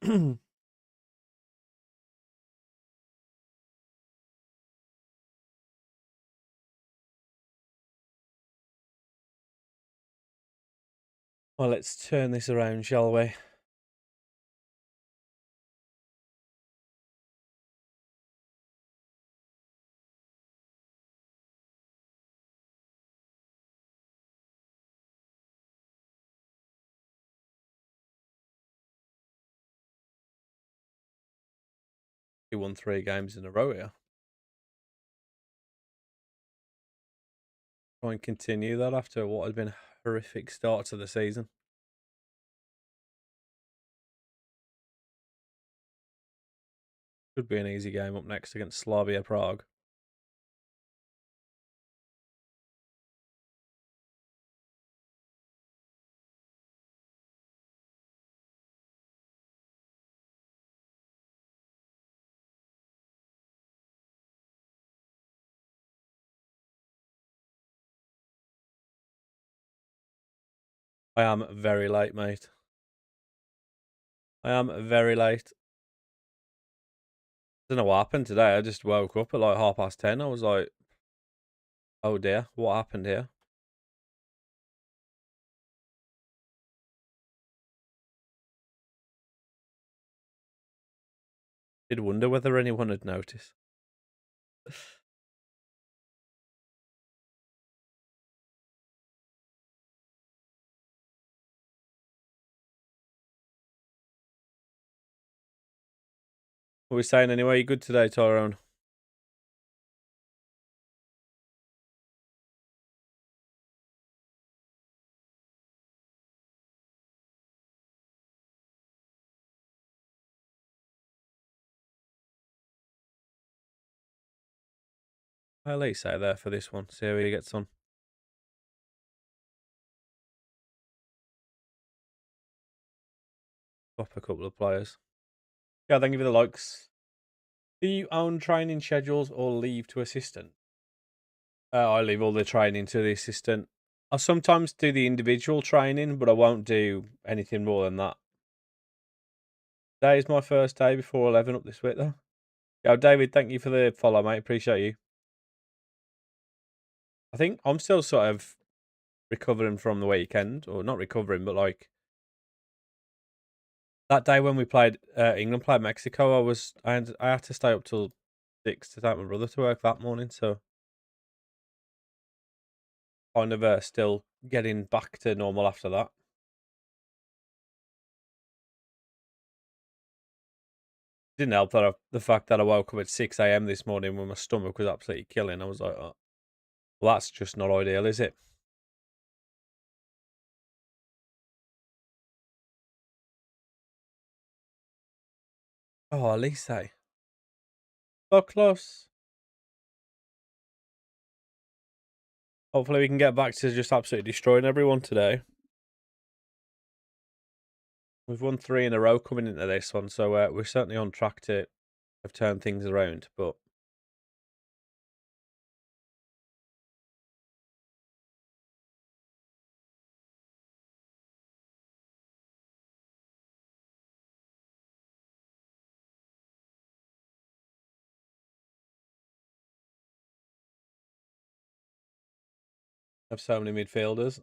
Well, let's turn this around, shall we? We won 3 games in a row here. Try and continue that after what had been a horrific start to the season. Could be an easy game up next against Slavia Prague. I am very late, mate. I am very late. Don't know what happened today. I just woke up at like 10:30. I was like, oh dear, what happened here? Did wonder whether anyone had noticed. What are we saying anyway? You good today, Tyrone? I'll let you say there for this one. See how he gets on. Swap a couple of players. Yeah, thank you for the likes. Do you own training schedules or leave to assistant? I leave all the training to the assistant. I sometimes do the individual training, but I won't do anything more than that. Today is my first day before 11 up this week, though. Yo, David, thank you for the follow, mate. Appreciate you. I think I'm still sort of recovering from the weekend, or not recovering, but like that day when we played England played Mexico. I had to stay up till 6 to take my brother to work that morning, so kind of still getting back to normal after that. Didn't help that the fact that I woke up at 6 a.m. this morning when my stomach was absolutely killing. I was like, oh, well, that's just not ideal, is it? Oh, Elise. So close. Hopefully we can get back to just absolutely destroying everyone today. We've won 3 in a row coming into this one, so we're certainly on track to have turned things around. But have so many midfielders.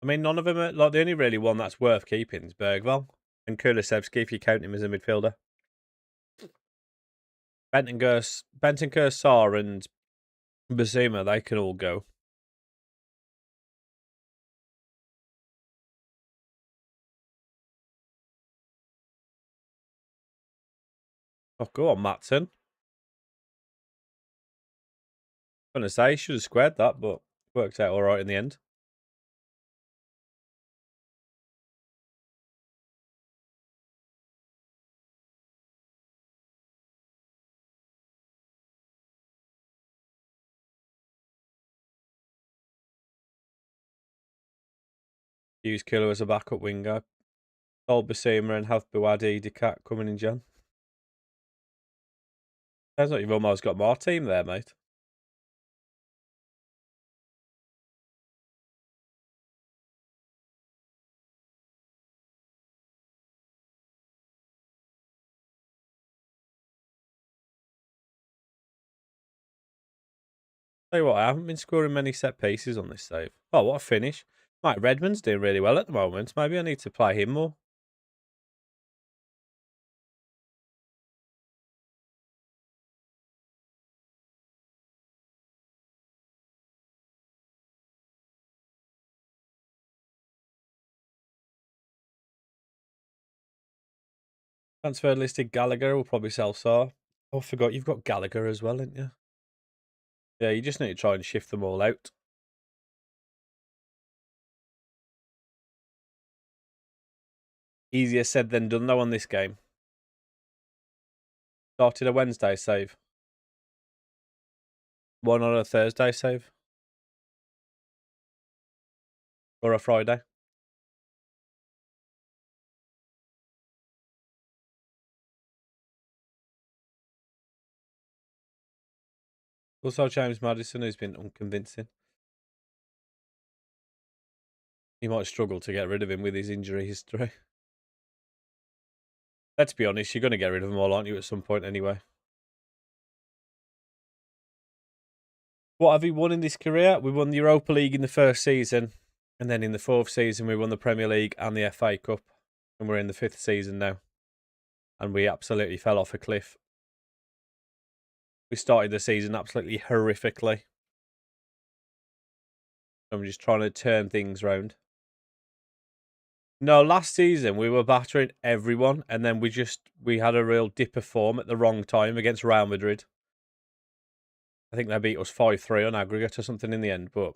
I mean, none of them are like the only really one that's worth keeping is Bergvall and Kulusevski if you count him as a midfielder. Bentancur, Sarr, and Bazuma, they can all go. Oh, go on, Matson. I'm gonna say he should have squared that, but worked out all right in the end. Use Killer as a backup winger. Old Basuma and have Buwadi Decat coming in, Jan. Sounds like you've almost got more team there, mate. Tell you what, I haven't been scoring many set pieces on this save. Oh, what a finish. Mike Redmond's doing really well at the moment. Maybe I need to play him more. Transfer listed Gallagher will probably sell Saar. Oh, I forgot you've got Gallagher as well, didn't you? Yeah, you just need to try and shift them all out. Easier said than done though on this game. Started a Wednesday save. One on a Thursday save. Or a Friday. Also James Maddison, who's been unconvincing. You might struggle to get rid of him with his injury history. Let's be honest, you're going to get rid of them all, aren't you, at some point anyway? What have we won in this career? We won the Europa League in the first season, and then in the fourth season we won the Premier League and the FA Cup, and we're in the fifth season now. And we absolutely fell off a cliff. We started the season absolutely horrifically. I'm just trying to turn things round. No, last season we were battering everyone, and then we had a real dip of form at the wrong time against Real Madrid. I think they beat us 5-3 on aggregate or something in the end, but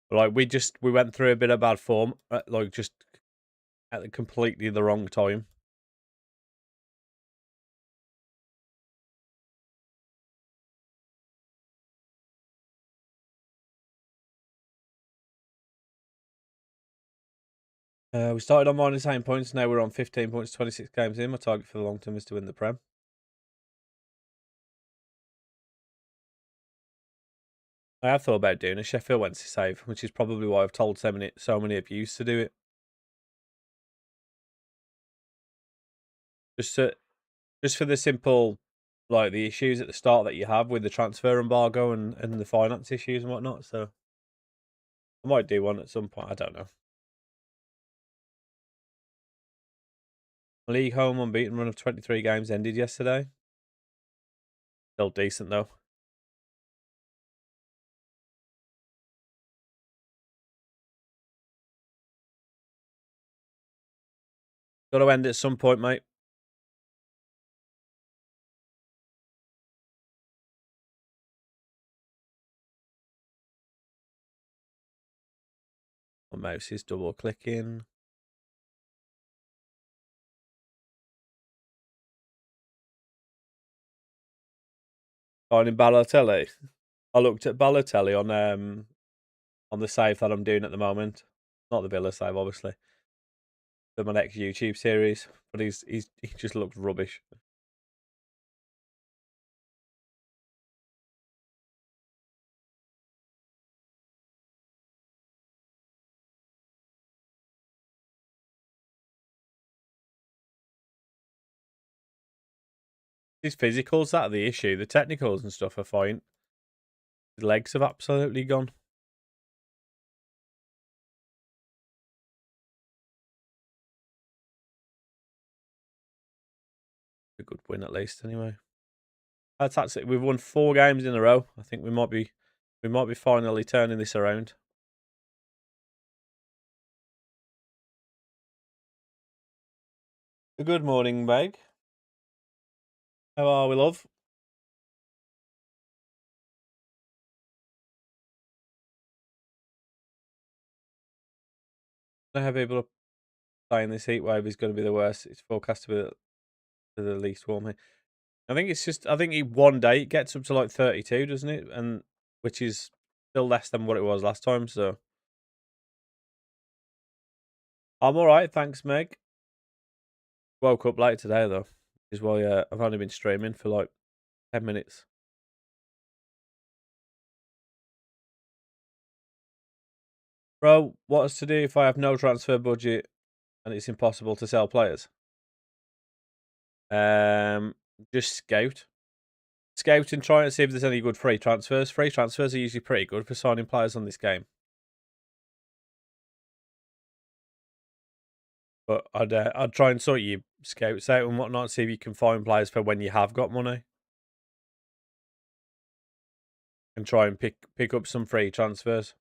like we went through a bit of bad form, like just at completely the wrong time. We started on -8 points. Now we're on 15 points, 26 games in. My target for the long term is to win the Prem. I have thought about doing a Sheffield Wednesday save, which is probably why I've told so many of you to do it. Just for the simple, like the issues at the start that you have with the transfer embargo and the finance issues and whatnot. So I might do one at some point. I don't know. League home unbeaten run of 23 games ended yesterday. Still decent though. Got to end at some point, mate. My mouse is double clicking. Finding Balotelli. I looked at Balotelli on the save that I'm doing at the moment. Not the Villa save, obviously. For my next YouTube series, but he just looks rubbish. His physicals, that are the issue. The technicals and stuff are fine. His legs have absolutely gone. A good win at least, anyway. That's it. We've won 4 games in a row. I think we might be finally turning this around. Good morning, Meg. How are we, love? The heavy people are saying this heat wave is going to be the worst. It's forecast to be the least warm here. I think it's just, one day it gets up to like 32, doesn't it? And which is still less than what it was last time. So I'm all right, thanks, Meg. Woke up late today though, which is why I've only been streaming for like 10 minutes. Bro, what's to do if I have no transfer budget and it's impossible to sell players? Just scout. Scouting, trying to see if there's any good free transfers. Free transfers are usually pretty good for signing players on this game. But I'd try and sort your scouts out and whatnot, see if you can find players for when you have got money, and try and pick up some free transfers.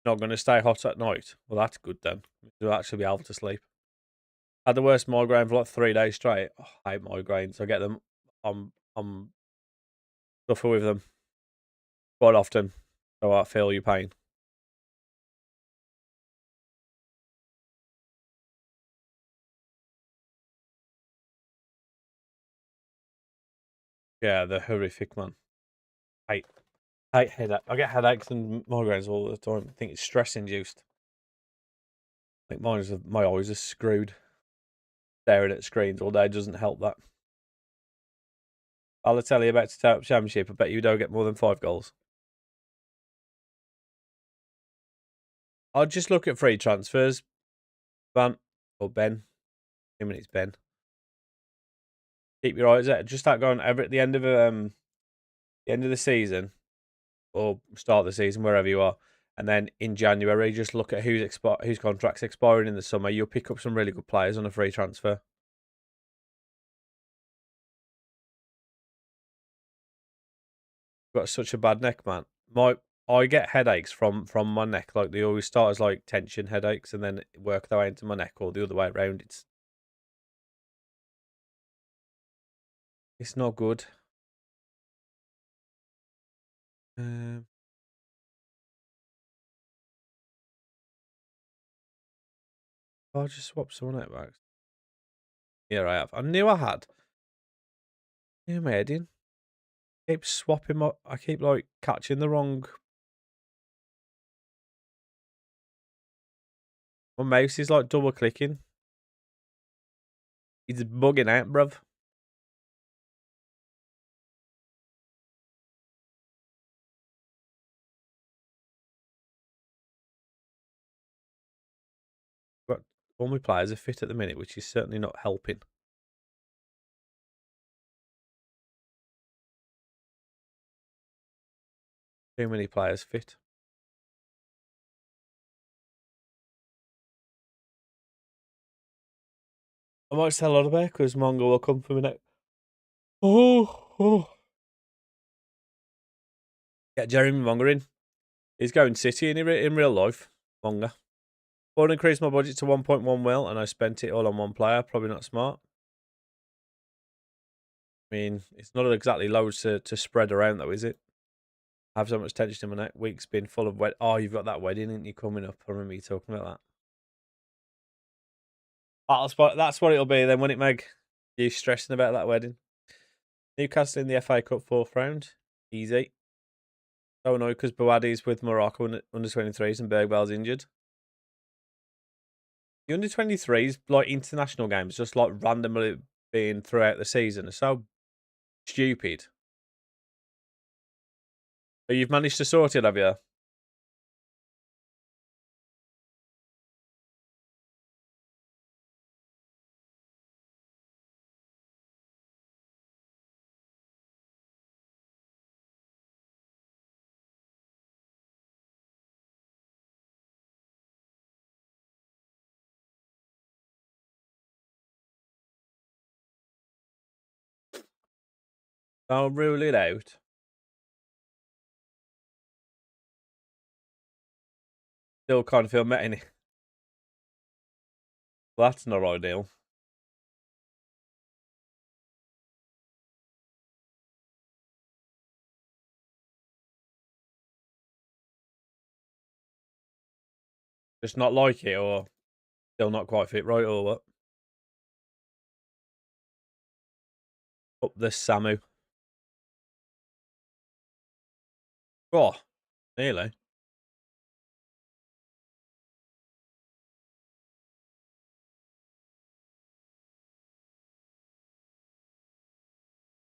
Not going to stay hot at night. Well, that's good then. You'll actually be able to sleep. Had the worst migraine for like 3 days straight. Oh, I hate migraines. I get them. I'm suffer with them quite often, so I feel your pain. Yeah, they're horrific, man. Hate headache. I get headaches and migraines all the time. I think it's stress induced. I think my eyes are screwed. Staring at screens all day doesn't help that. I'll tell you about the championship. I bet you don't get more than 5 goals. I'll just look at free transfers. Van or Ben. I mean, it's Ben. Keep your eyes out. Just start going at the end of the season or start of the season, wherever you are. And then in January, just look at whose contract's expiring in the summer. You'll pick up some really good players on a free transfer. Got such a bad neck, man. I get headaches from my neck. Like they always start as like tension headaches and then work their way into my neck or the other way around. It's not good. Um, I'll just swap someone out, Max. Yeah, I have. I knew I had. Yeah, my head in. Keep swapping I keep like catching the wrong. My mouse is like double clicking. It's bugging out, bruv. But all my players are fit at the minute, which is certainly not helping. Too many players fit. I might sell out of there because Mongo will come for me next. Oh. Get Jeremy Monger in. He's going City in real life. Monger. Well, increase my budget to 1.1 mil and I spent it all on one player. Probably not smart. I mean, it's not exactly loads to spread around though, is it? I have so much tension in my neck. Week's been full of Oh, you've got that wedding, ain't you, coming up? I remember you talking about that. That's what it'll be then, won't it, Meg? You stressing about that wedding? Newcastle in the FA Cup 4th round. Easy. Oh no, because Bouadi's with Morocco under 23s and Bergwell's injured. The under 23s, like international games, just like randomly being throughout the season, are so stupid. But you've managed to sort it, have you? I'll rule it out. Still can't feel met any. Well, that's not ideal. Just not like it, or still not quite fit right, or what? Up the Samu. Oh, nearly.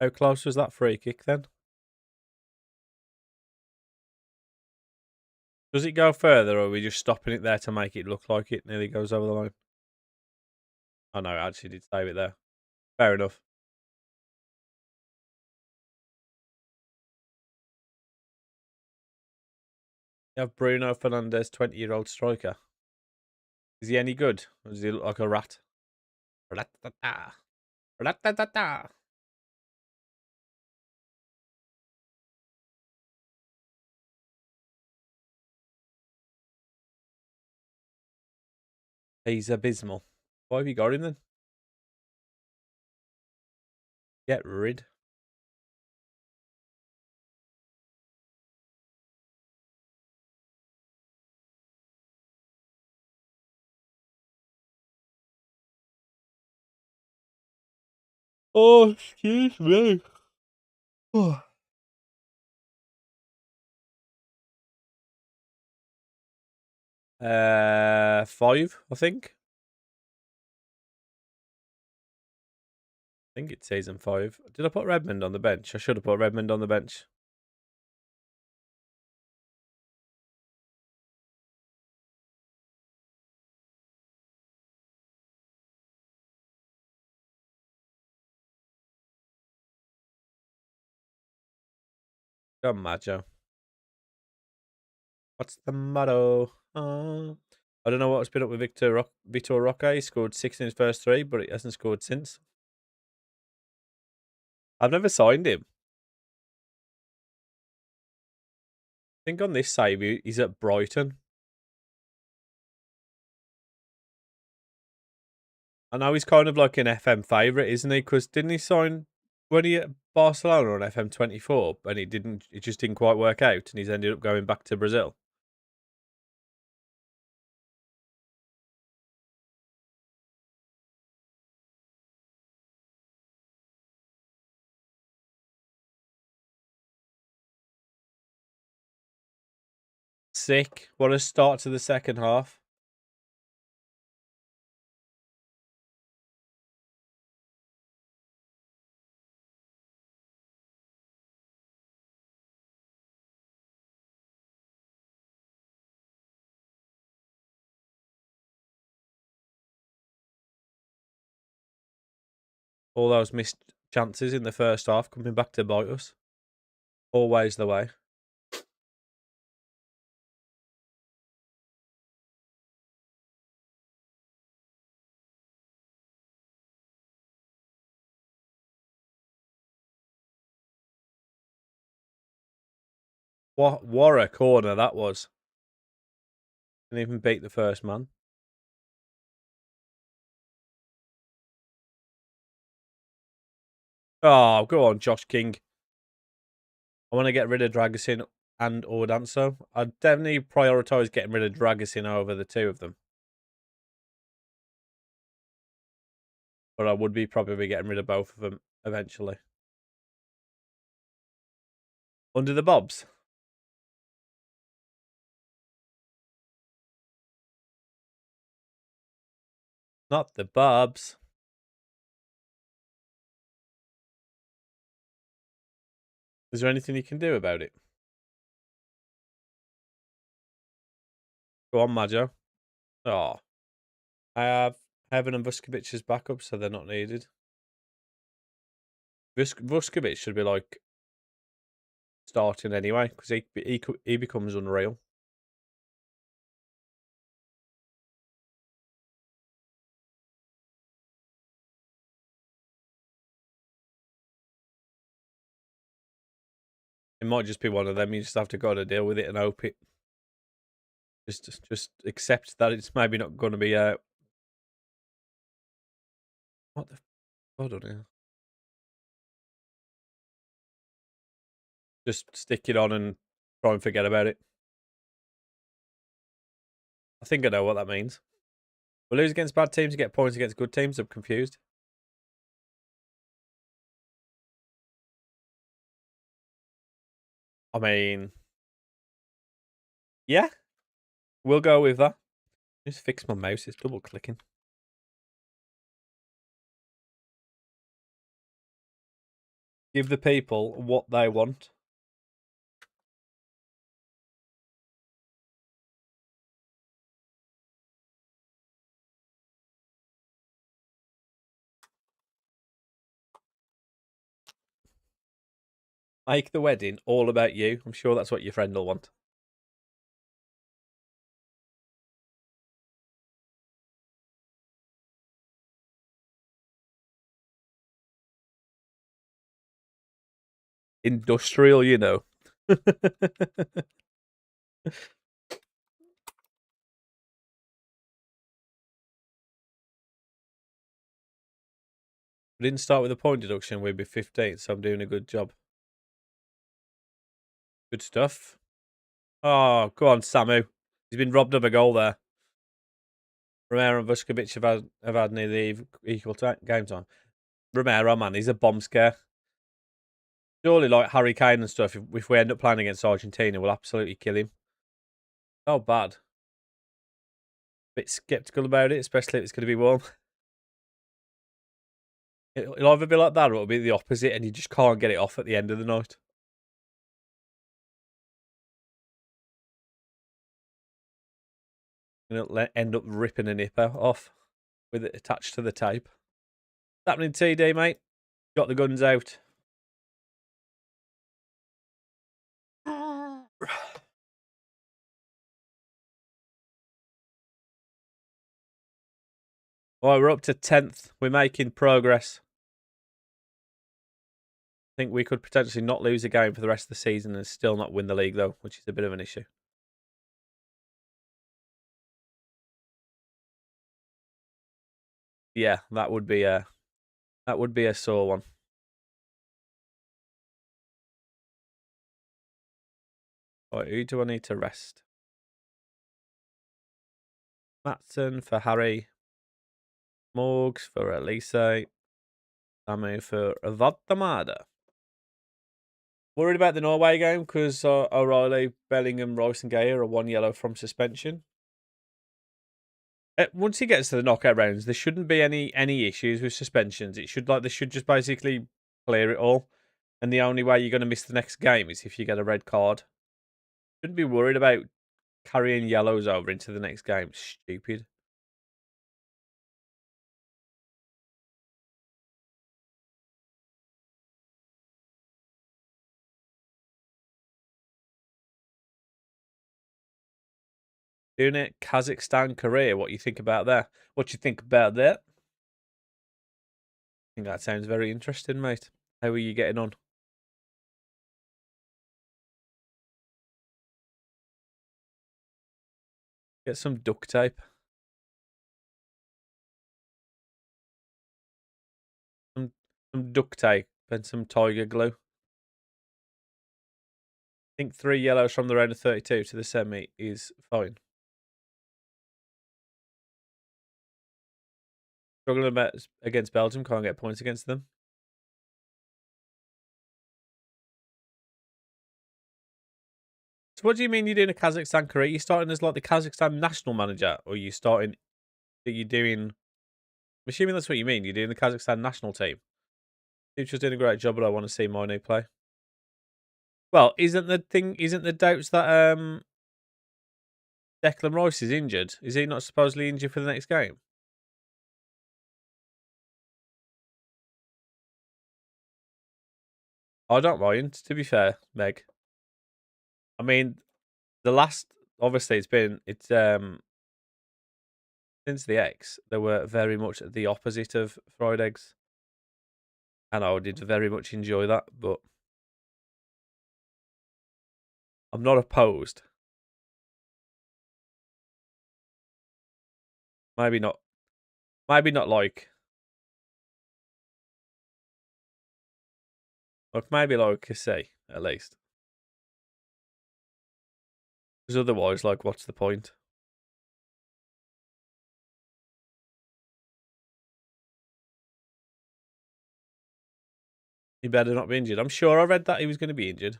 How close was that free kick then? Does it go further, or are we just stopping it there to make it look like it nearly goes over the line? Oh no, I actually did save it there. Fair enough. You have Bruno Fernandes, 20-year-old striker. Is he any good? Or does he look like a rat? Rat-ta-ta. Rat-ta-ta-ta. He's abysmal. Why have you got him then? Get rid. Oh, excuse me. 5, I think. I think it's season 5. Did I put Redmond on the bench? I should have put Redmond on the bench. Come, Macho. What's the motto? I don't know what's been up with Vitor Roque. He scored 6 in his first 3, but he hasn't scored since. I've never signed him. I think on this save, he's at Brighton. I know he's kind of like an FM favourite, isn't he? Because didn't he sign when he at Barcelona on FM24, and it just didn't quite work out, and he's ended up going back to Brazil. Sick. What a start to the second half. All those missed chances in the first half coming back to bite us. Always the way. What a corner that was. Didn't even beat the first man. Oh, go on, Josh King. I want to get rid of Dragusin and Ordanso. I'd definitely prioritise getting rid of Dragusin over the two of them. But I would be probably getting rid of both of them eventually. Under the Bobs. Not the Bobs. Is there anything you can do about it? Go on, Majo. Oh, I have Heaven and Vuskovic as backup, so they're not needed. Vuskovic should be like starting anyway because he becomes unreal. It might just be one of them. You just have to go to deal with it and hope it. Just accept that it's maybe not going to be what the. Hold on here. Just stick it on and try and forget about it. I think I know what that means. We lose against bad teams, you get points against good teams. I'm confused. I mean, yeah, we'll go with that. Just fix my mouse. It's double clicking. Give the people what they want. Make the wedding all about you. I'm sure that's what your friend will want. Industrial, you know. We didn't start with a point deduction. We'd be 15, so I'm doing a good job. Good stuff. Oh, go on, Samu. He's been robbed of a goal there. Romero and Vuskovic have had nearly equal game time. Romero, man, he's a bomb scare. Surely, like Harry Kane and stuff, if we end up playing against Argentina, we'll absolutely kill him. Oh, bad. Bit sceptical about it, especially if it's going to be warm. It'll either be like that or it'll be the opposite, and you just can't get it off at the end of the night. And it'll end up ripping a nipper off with it attached to the tape. What's happening, TD, mate? Got the guns out. Well, we're up to 10th. We're making progress. I think we could potentially not lose a game for the rest of the season and still not win the league, though, which is a bit of an issue. Yeah, that would be a sore one. Right, who do I need to rest? Matson for Harry. Morgs for Elise. Samu for Vatamada. Worried about the Norway game because O'Reilly, Bellingham, Rice and Gaya are 1 yellow from suspension. Once he gets to the knockout rounds, there shouldn't be any issues with suspensions. They should just basically clear it all. And the only way you're going to miss the next game is if you get a red card. Shouldn't be worried about carrying yellows over into the next game. Stupid. Doing it, Kazakhstan, Korea. What you think about that? What you think about that? I think that sounds very interesting, mate. How are you getting on? Get some duct tape. Some duct tape and some tiger glue. I think 3 yellows from the round of 32 to the semi is fine. Struggling against Belgium, can't get points against them. So what do you mean you're doing a Kazakhstan career? You starting as like the Kazakhstan national manager, or you starting that you're doing? I'm assuming that's what you mean. You're doing the Kazakhstan national team. Future's doing a great job, but I want to see Manu play. Well, isn't the doubts that Declan Rice is injured? Is he not supposedly injured for the next game? I don't mind, to be fair, Meg. I mean, the last obviously it's since the X, they were very much the opposite of fried eggs. And I did very much enjoy that, but I'm not opposed. Maybe not. Maybe not like maybe like a C at least. Because otherwise, like, what's the point? He better not be injured. I'm sure I read that he was going to be injured.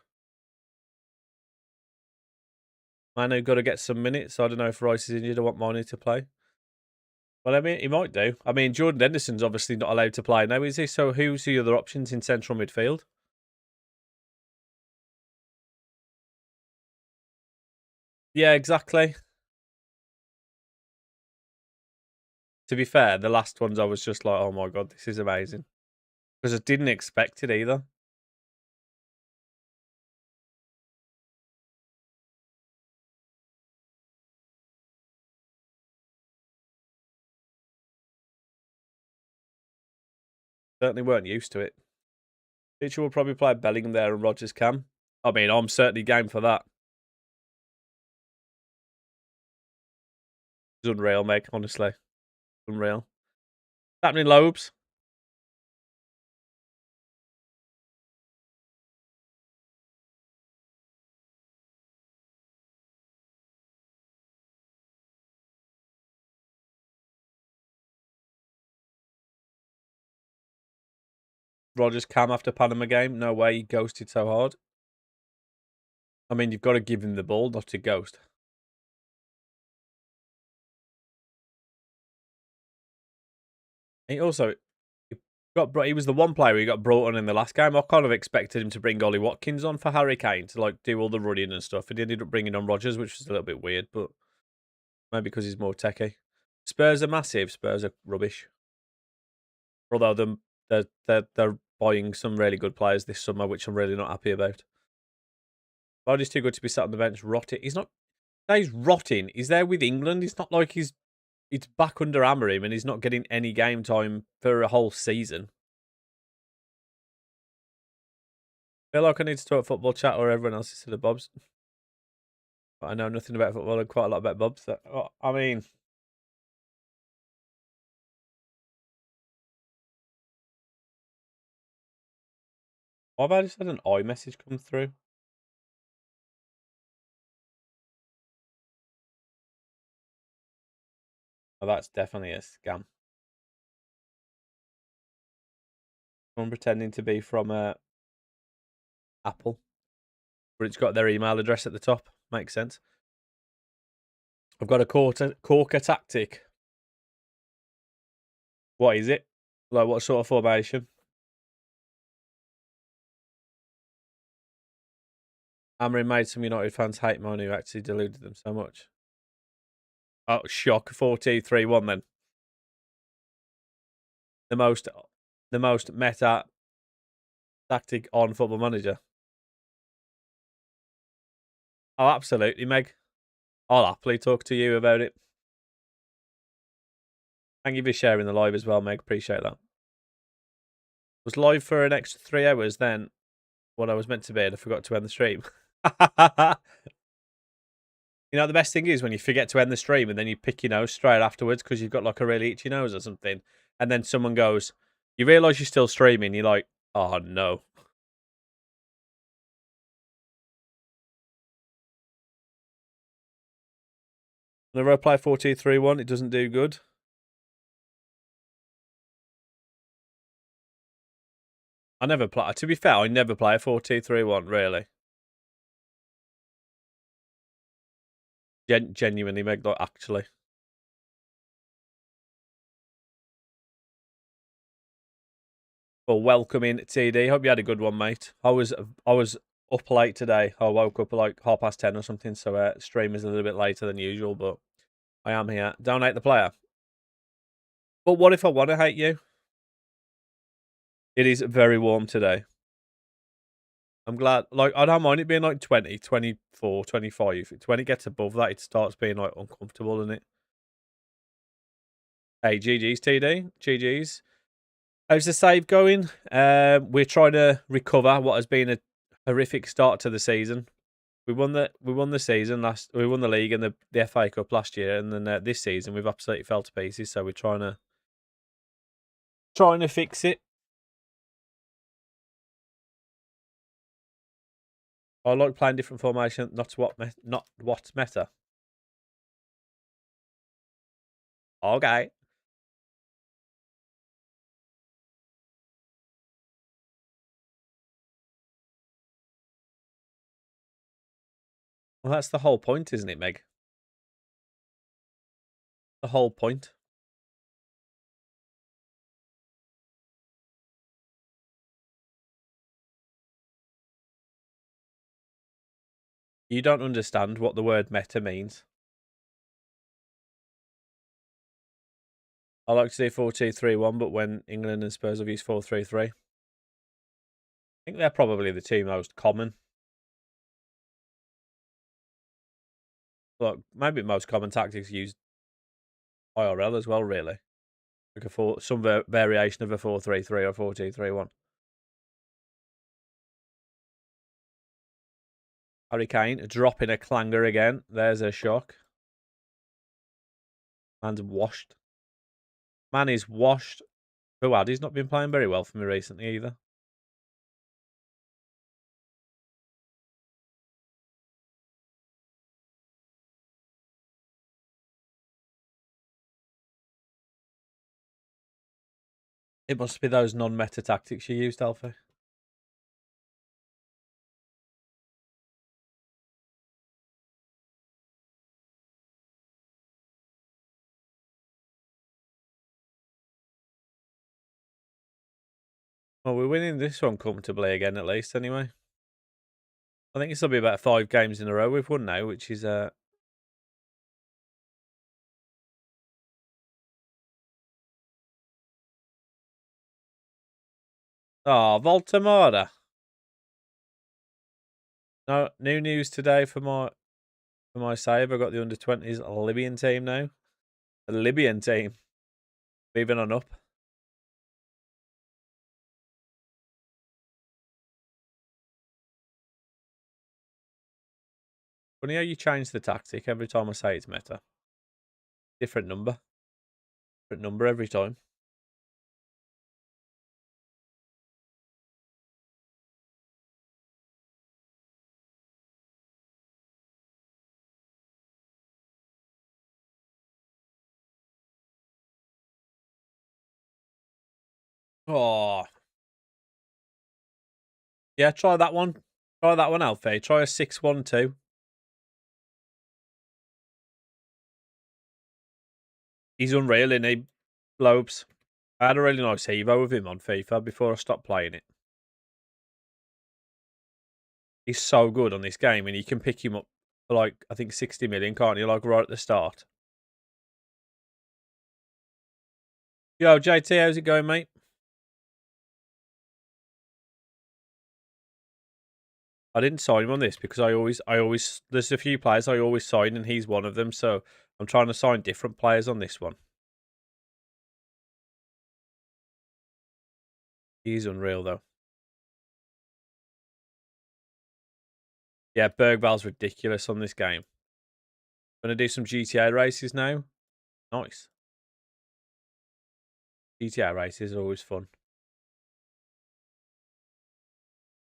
Manu got to get some minutes. I don't know if Rice is injured. I want Manu to play. Well, I mean, he might do. I mean, Jordan Henderson's obviously not allowed to play now, is he? So who's the other options in central midfield? Yeah, exactly. To be fair, the last ones I was just like, oh my god, this is amazing. Because I didn't expect it either. Certainly weren't used to it. Teacher will probably play Bellingham there and Rogers Cam. I mean, I'm certainly game for that. It's unreal, Meg, honestly. Unreal. What's happening, Lobes? Rogers Cam after Panama game? No way, he ghosted so hard. I mean, you've got to give him the ball, not to ghost. He also he was the one player who got brought on in the last game. I kind of expected him to bring Ollie Watkins on for Harry Kane to like do all the running and stuff. And he ended up bringing on Rogers, which was a little bit weird, but maybe because he's more techie. Spurs are massive. Spurs are rubbish. Although they're buying some really good players this summer, which I'm really not happy about. Vardy's too good to be sat on the bench rotting. He's not. He's rotting. He's there with England. It's not like it's back under Amorim and he's not getting any game time for a whole season. I feel like I need to talk football chat or everyone else is to the Bobs. But I know nothing about football and quite a lot about Bobs. I mean, I've I just had an iMessage come through. Oh, that's definitely a scam. I'm pretending to be from Apple, but it's got their email address at the top. Makes sense. I've got a corker tactic. What is it? Like what sort of formation? Amorim made some United fans hate Manu, who actually deluded them so much. Oh, shock. 4-2-3-1 then. The most meta tactic on Football Manager. Oh, absolutely, Meg. I'll happily talk to you about it. Thank you for sharing the live as well, Meg. Appreciate that. Was live for an extra 3 hours then when I was meant to be and I forgot to end the stream. You know, the best thing is when you forget to end the stream and then you pick your nose straight afterwards because you've got like a really itchy nose or something. And then someone goes, you realise you're still streaming. You're like, oh no. Whenever I play 4-2-3-1, it doesn't do good. I never play. To be fair, I never play a 4-2-3-1, really. Genuinely, Meg, like, actually. Well, welcome in, TD. Hope you had a good one, mate. I was up late today. I woke up at like 10:30 or something, so stream is a little bit later than usual, but I am here. Don't hate the player. But what if I want to hate you? It is very warm today. I'm glad. Like, I don't mind it being like 20, 24, 25. When it gets above that, it starts being like uncomfortable, isn't it? Hey, GG's, TD. GG's. How's the save going? We're trying to recover what has been a horrific start to the season. We won the season last. We won the league and the FA Cup last year, and then this season we've absolutely fell to pieces. So we're trying to fix it. I like playing different formation. Not what meta. Okay. Well, that's the whole point, isn't it, Meg? The whole point. You don't understand what the word meta means. I like to do 4-2-3-1, but when England and Spurs have used 4-3-3. I think they're probably the two most common. Look, maybe most common tactics used IRL as well, really. Like a some variation of a 4-3-3 or 4-2-3-1. Harry Kane dropping a clanger again. There's a shock. Man's washed. Man is washed. He's not been playing very well for me recently either. It must be those non-meta tactics you used, Alfie. Well, we're winning this one comfortably again, at least, anyway. I think this will be about 5 games in a row we've won now, which is Voltamara. No new news today for my save. I got the under-20s Libyan team now. The Libyan team. Moving on up. Funny how you change the tactic every time I say it's meta. Different number. Different number every time. Oh. Yeah, try that one. Try that one, Alfie. Try a 6-1-2. He's unreal, isn't he? Lobes. I had a really nice Evo with him on FIFA before I stopped playing it. He's so good on this game, and you can pick him up for like, I think 60 million, can't you? Like right at the start. Yo, JT, how's it going, mate? I didn't sign him on this because I always, there's a few players I always sign, and he's one of them. So I'm trying to sign different players on this one. He's unreal, though. Yeah, Bergval's ridiculous on this game. Gonna do some GTA races now. Nice. GTA races are always fun.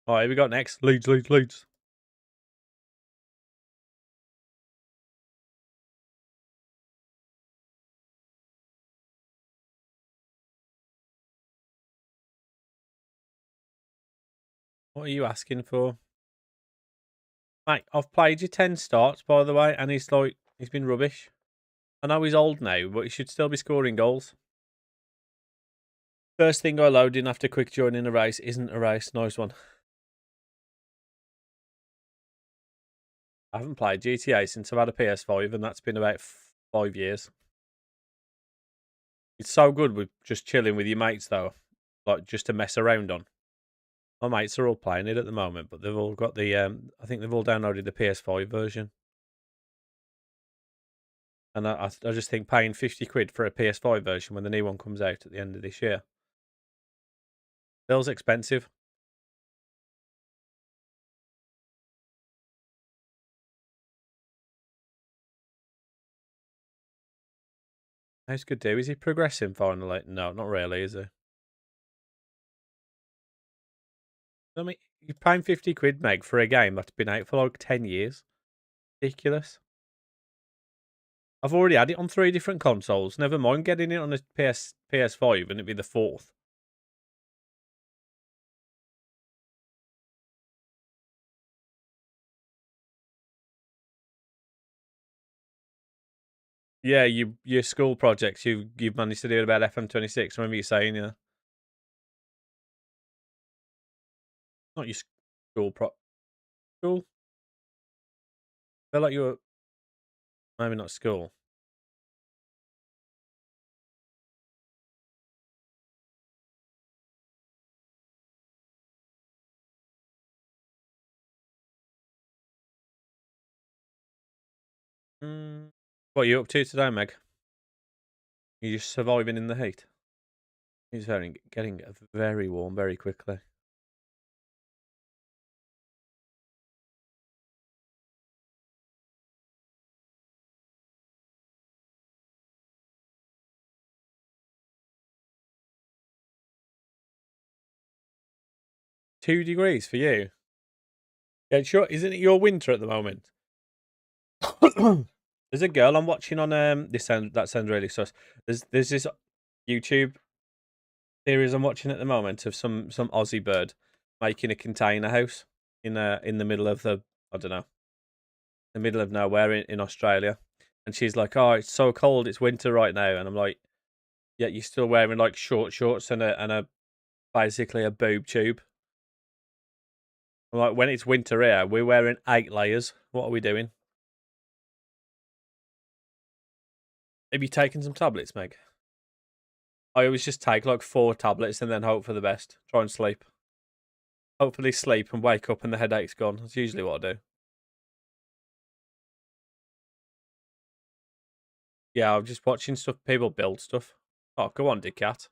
All right, here we got next. Leeds. What are you asking for? Mate, I've played you 10 starts, by the way, and he's been rubbish. I know he's old now, but he should still be scoring goals. First thing I load in after quick joining a race isn't a race. Nice one. I haven't played GTA since I've had a PS5, and that's been about 5 years. It's so good with just chilling with your mates, though, like just to mess around on. My mates are all playing it at the moment, but they've all got the. I think they've all downloaded the PS5 version. And I just think paying 50 quid for a PS5 version when the new one comes out at the end of this year feels expensive. How's good do? Is he progressing finally? No, not really, is he? I mean, you're paying 50 quid, Meg, for a game that's been out for like 10 years. Ridiculous. I've already had it on 3 different consoles. Never mind getting it on a PS5 and it'd be the 4th. Yeah, your school projects you've managed to do about FM26. Remember you saying, yeah. Not your school. Feel like you were maybe not school. What are you up to today, Meg? You're just surviving in the heat. It's getting very warm very quickly. $2 for you. Yeah, sure. Isn't it your winter at the moment? There's a girl I'm watching on that sounds really sus. There's this YouTube series I'm watching at the moment of some Aussie bird making a container house in the middle of I don't know, the middle of nowhere in Australia. And she's like, "Oh, it's so cold. It's winter right now." And I'm like, "Yeah, you're still wearing like short shorts and a basically a boob tube." I'm like, "When it's winter here, we're wearing 8 layers. What are we doing?" Have you taken some tablets, Meg? I always just take like 4 tablets and then hope for the best. Try and sleep. Hopefully sleep and wake up and the headache's gone. That's usually what I do. Yeah, I'm just watching stuff. People build stuff. Oh, go on, Dick Cat.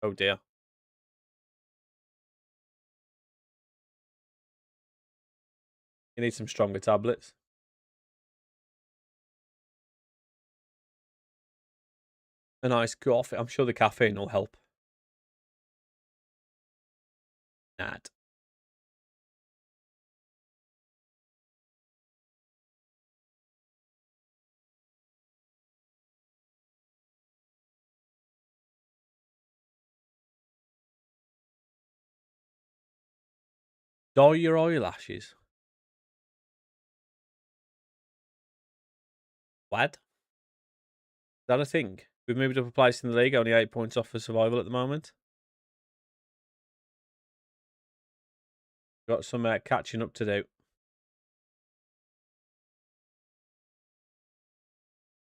Oh dear. You need some stronger tablets. A nice coffee. I'm sure the caffeine will help. Nad. Dye your eyelashes. What? Is that a thing? We've moved up a place in the league, only 8 points off for survival at the moment. Got some catching up to do.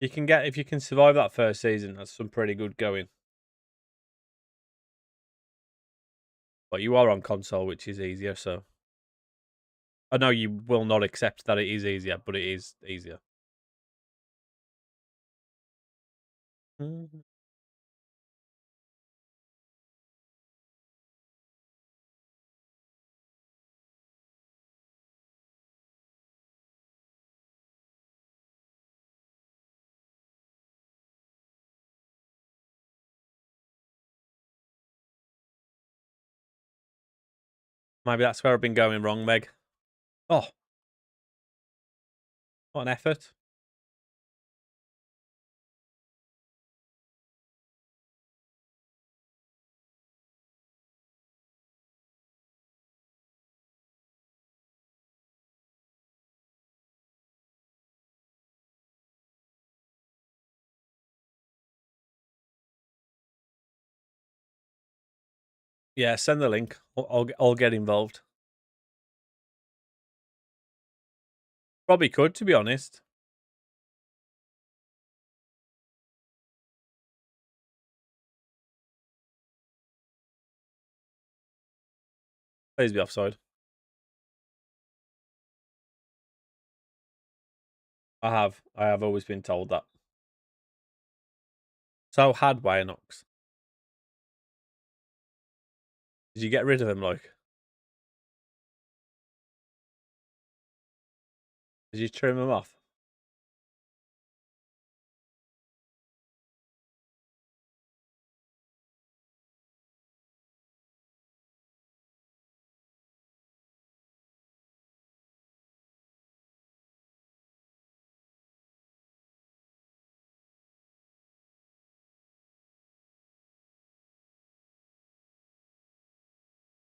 If you can survive that first season, that's some pretty good going. But you are on console, which is easier, so I know you will not accept that it is easier, but it is easier. Mhm. Maybe that's where I've been going wrong, Meg. Oh, what an effort. Yeah, send the link. I'll get involved. Probably could, to be honest. Please be offside. I have. I have always been told that. So had Waynox. Did you get rid of him, like? Did you trim him off?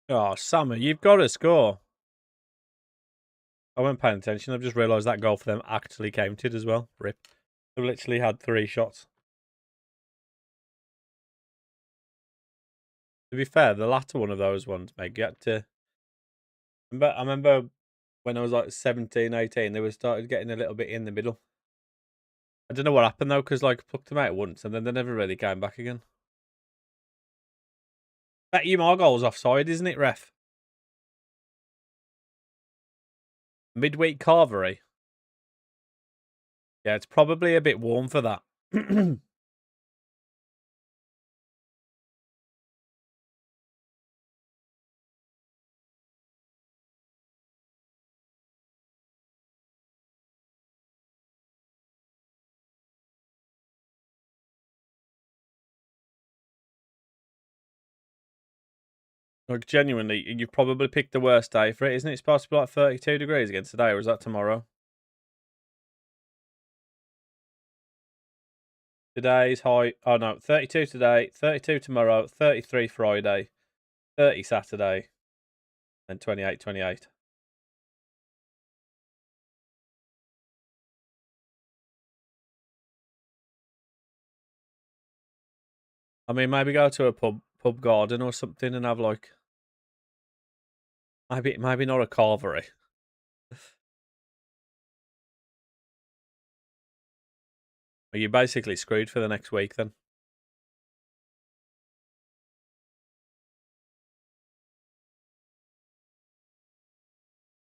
Oh, Summer, you've got to score. I wasn't paying attention. I've just realised that goal for them actually counted as well. Rip. They've literally had 3 shots. To be fair, the latter one of those ones, mate, you had to... I remember when I was like 17, 18, they were started getting a little bit in the middle. I don't know what happened though, because like plucked them out once and then they never really came back again. Bet you my goal's offside, isn't it, ref? Midweek Carvery. Yeah, it's probably a bit warm for that. Like, genuinely, you've probably picked the worst day for it, isn't it? It's supposed to be like 32 degrees again today, or is that tomorrow? Today's high. Oh no, 32 today, 32 tomorrow, 33 Friday, 30 Saturday, and 28, 28. I mean, maybe go to a pub garden or something and have like maybe not a carvery. Are you basically screwed for the next week then?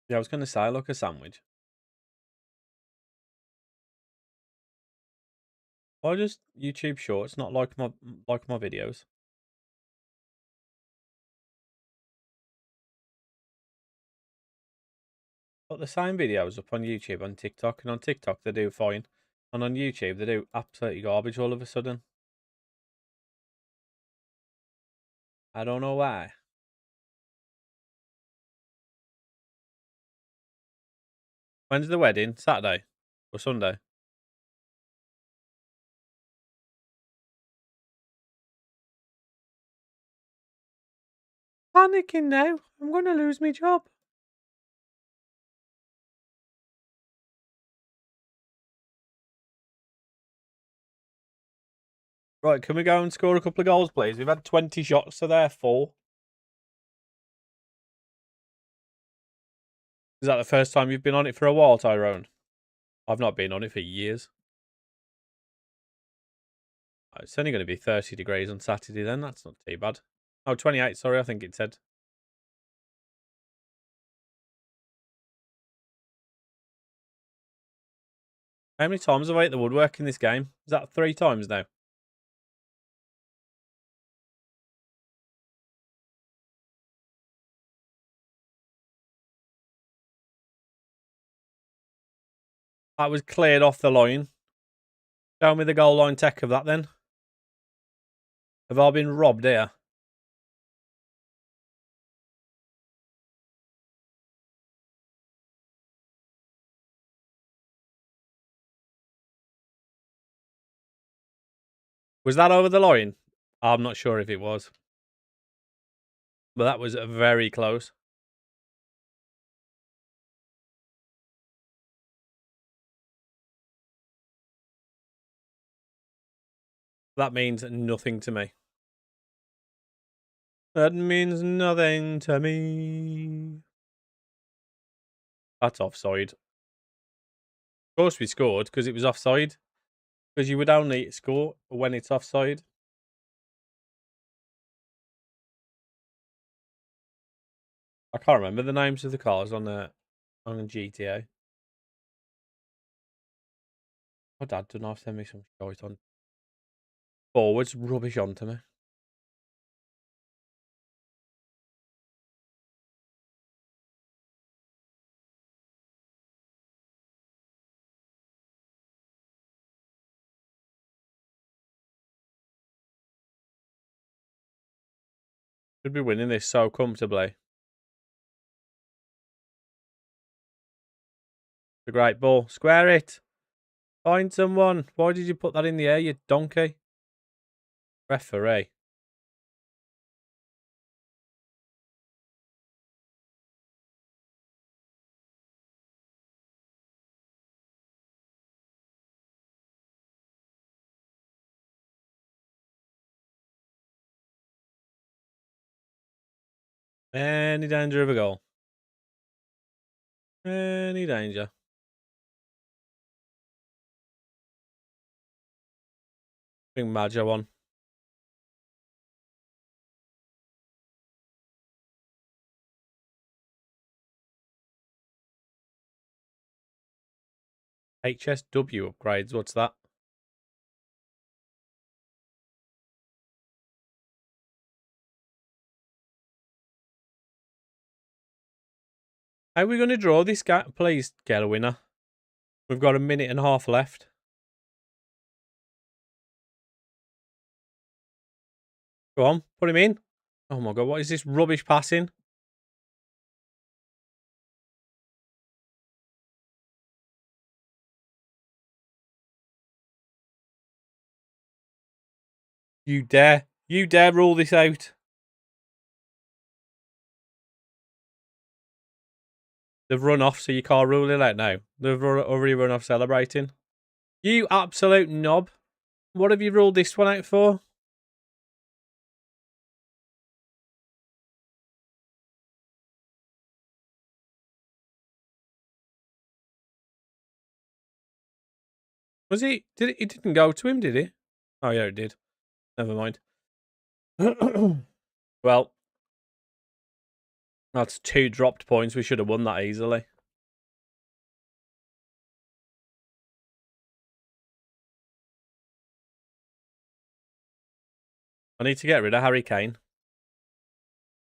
Yeah, I was going to say like a sandwich. I just YouTube Shorts, not like my videos. But the same videos up on YouTube and TikTok, and on TikTok they do fine, and on YouTube they do absolutely garbage all of a sudden. I don't know why. When's the wedding? Saturday or Sunday? Panicking now. I'm going to lose my job. Right, can we go and score a couple of goals, please? We've had 20 shots, so they're 4. Is that the first time you've been on it for a while, Tyrone? I've not been on it for years. Oh, it's only going to be 30 degrees on Saturday then. That's not too bad. Oh, 28, sorry, I think it said. How many times have I hit the woodwork in this game? Is that 3 times now? That was cleared off the line. Show me the goal line tech of that then. Have I been robbed here? Was that over the line? I'm not sure if it was. But that was very close. That means nothing to me. That means nothing to me. That's offside. Of course we scored because it was offside. Because you would only score when it's offside. I can't remember the names of the cars on a GTA. My dad done have to send me some shit on forwards rubbish onto me. Should be winning this so comfortably. The great ball. Square it. Find someone. Why did you put that in the air, you donkey? Referee. Any danger of a goal? Any danger? Bring Majo on. HSW upgrades. What's that? How are we going to draw this guy? Please get a winner. We've got a minute and a half left. Go on, put him in. Oh my god, what is this rubbish passing? You dare. You dare rule this out. They've run off, so you can't rule it out now. They've already run off celebrating. You absolute knob. What have you ruled this one out for? Was he? Did it didn't go to him, did he? Oh yeah, it did. Never mind. Well, that's 2 dropped points. We should have won that easily. I need to get rid of Harry Kane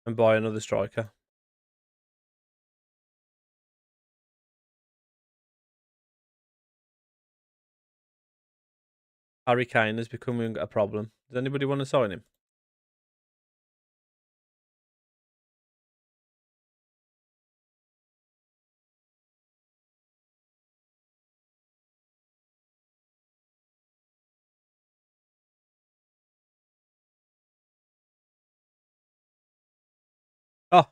and buy another striker. Harry Kane is becoming a problem. Does anybody want to sign him? Oh,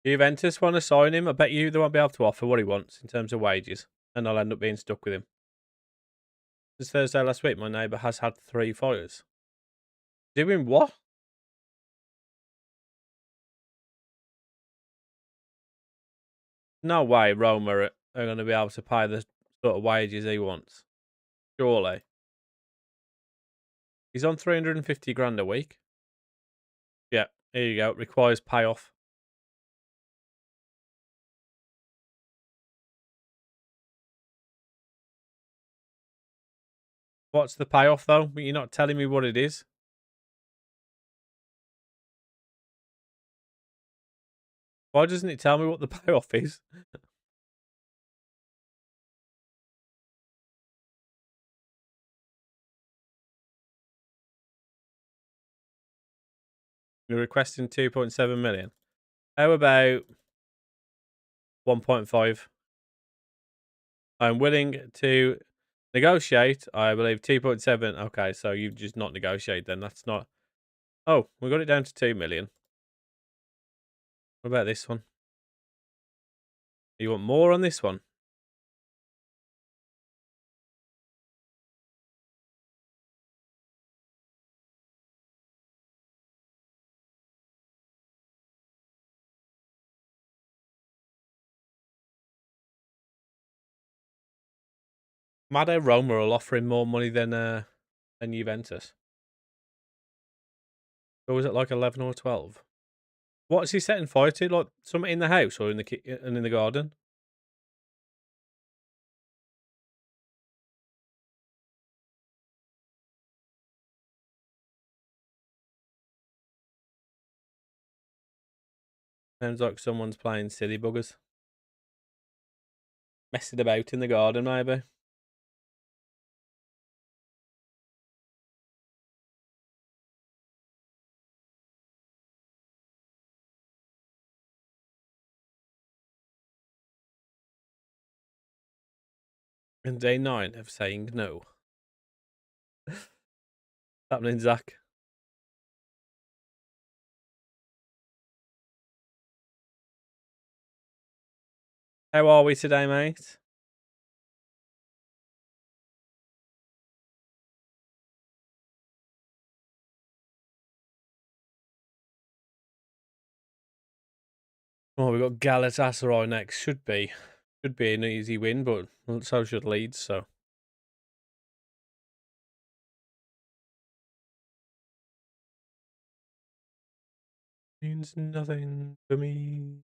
Juventus want to sign him. I bet you they won't be able to offer what he wants in terms of wages, and I'll end up being stuck with him. Since Thursday last week, my neighbour has had 3 fires. Doing what? No way Roma are going to be able to pay the sort of wages he wants. Surely. He's on 350 grand a week. Yeah, here you go. Requires payoff. What's the payoff though? But you're not telling me what it is. Why doesn't it tell me what the payoff is? You're requesting 2.7 million. How about 1.5? I'm willing to negotiate. I believe 2.7. Okay, so you've just not negotiated then. That's not. Oh, we got it down to 2 million. What about this one? You want more on this one? Mad Roma are offering more money than Juventus. Or was it like 11 or 12? What's he setting fire to? Like something in the house or in the and in the garden? Sounds like someone's playing silly buggers. Messing about in the garden, maybe. And day 9 of saying no. Happening, Zach. How are we today, mate? Oh, we've got Galatasaray next. Should be an easy win, but so should Leeds. So means nothing to me.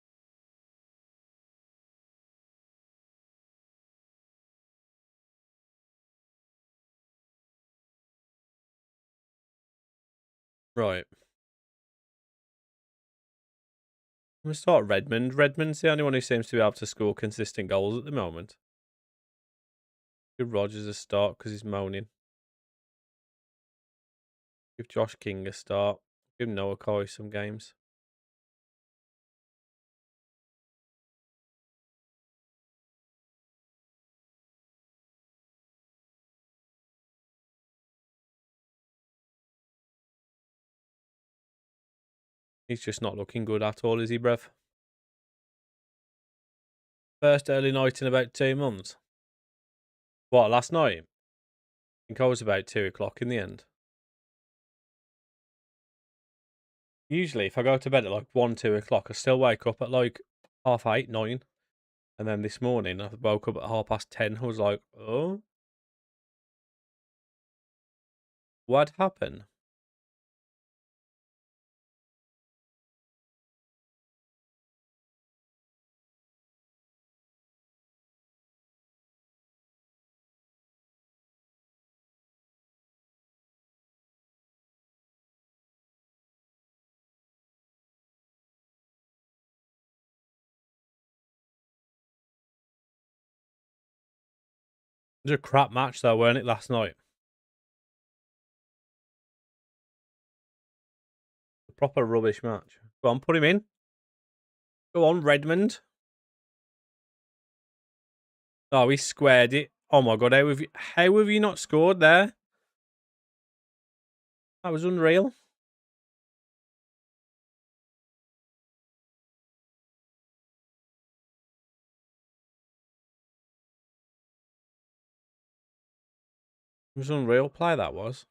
Right. I'm gonna start Redmond. Redmond's the only one who seems to be able to score consistent goals at the moment. Give Rogers a start because he's moaning. Give Josh King a start. Give Noah Coy some games. He's just not looking good at all, is he, bruv? First early night in about 2 months. What, last night? I think I was about 2 o'clock in the end. Usually, if I go to bed at like 1, 2 o'clock, I still wake up at like 8:30, 9. And then this morning, I woke up at 10:30. I was like, oh, what happened? It was a crap match, though, weren't it, last night? A proper rubbish match. Go on, put him in. Go on, Redmond. Oh, he squared it. Oh my god, how have you not scored there? That was unreal. It was unreal play, that was.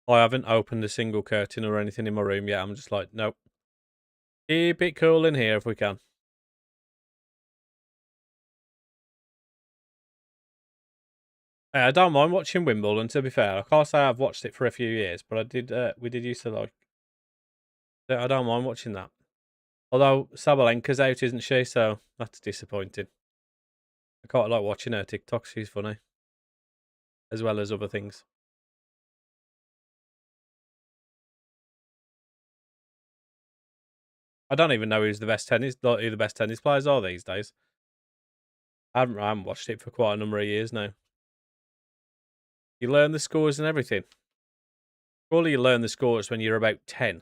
I haven't opened a single curtain or anything in my room yet. I'm just like, nope. Keep it cool in here if we can. Hey, I don't mind watching Wimbledon, to be fair. I can't say I've watched it for a few years, but I did. We did used to like. I don't mind watching that. Although Sabalenka's out, isn't she? So that's disappointing. I quite like watching her TikToks. She's funny, as well as other things. I don't even know who the best tennis players are these days. I haven't watched it for quite a number of years now. You learn the scores and everything. Surely you learn the scores when you're about 10.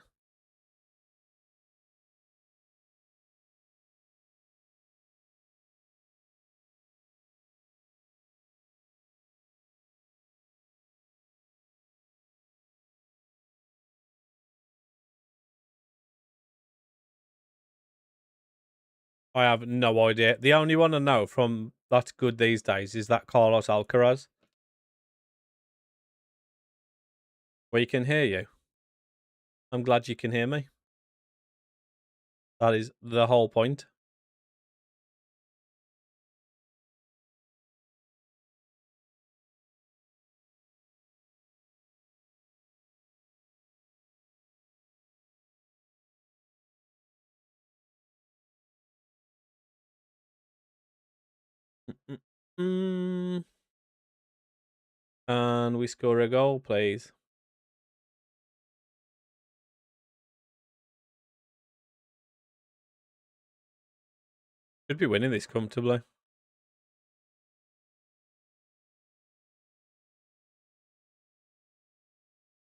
I have no idea. The only one I know from that's good these days is that Carlos Alcaraz. We can hear you. I'm glad you can hear me. That is the whole point. Mm-mm. And we score a goal, please. Should be winning this comfortably.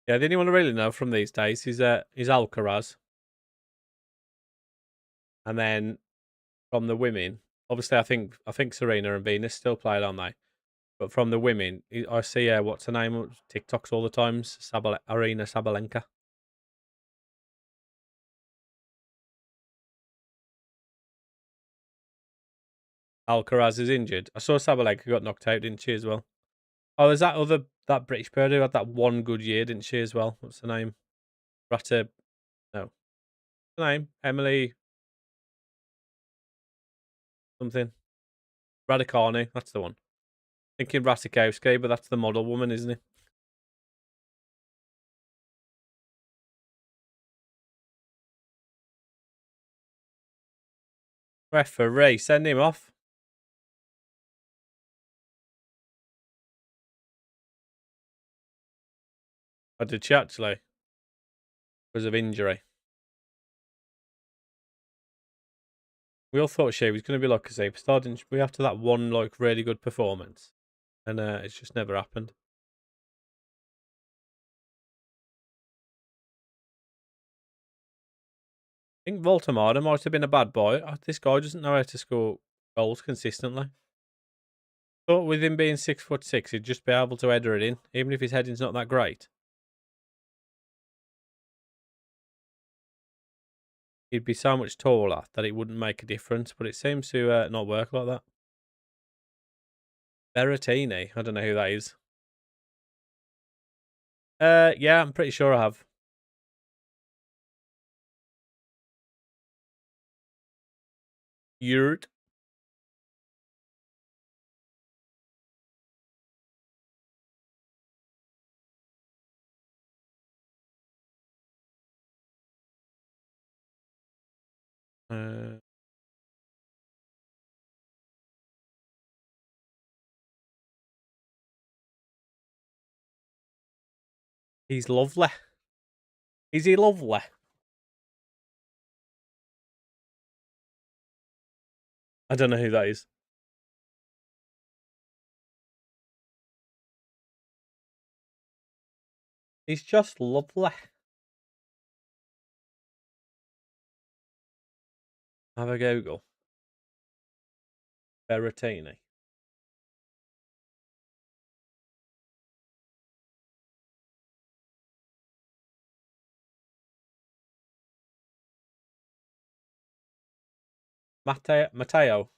Yeah, the only one I really know from these days is Alcaraz. And then from the women, obviously I think Serena and Venus still play it, aren't they? But from the women, I see what's her name? TikToks all the time. Arena Sabalenka. Alcaraz is injured. I saw Sabalenka got knocked out, didn't she, as well? Oh, there's that British bird who had that one good year, didn't she, as well? What's her name? Rata. No. What's her name? Emily something. Raducanu. That's the one. Thinking Ratajkowski, but that's the model woman, isn't it? Referee, send him off. Oh, did she actually? Because of injury. We all thought she was going to be like a superstar, didn't we? After that one like really good performance, and it's just never happened. I think Voltemada might have been a bad boy. This guy doesn't know how to score goals consistently. Thought with him being 6'6", he'd just be able to header it in, even if his heading's not that great. He'd be so much taller that it wouldn't make a difference, but it seems to not work like that. Berrettini, I don't know who that is. Yeah, I'm pretty sure I have. Yurt. Uh, he's lovely. Is he lovely? I don't know who that is. He's just lovely. Have a Google. Berrettini. Matteo.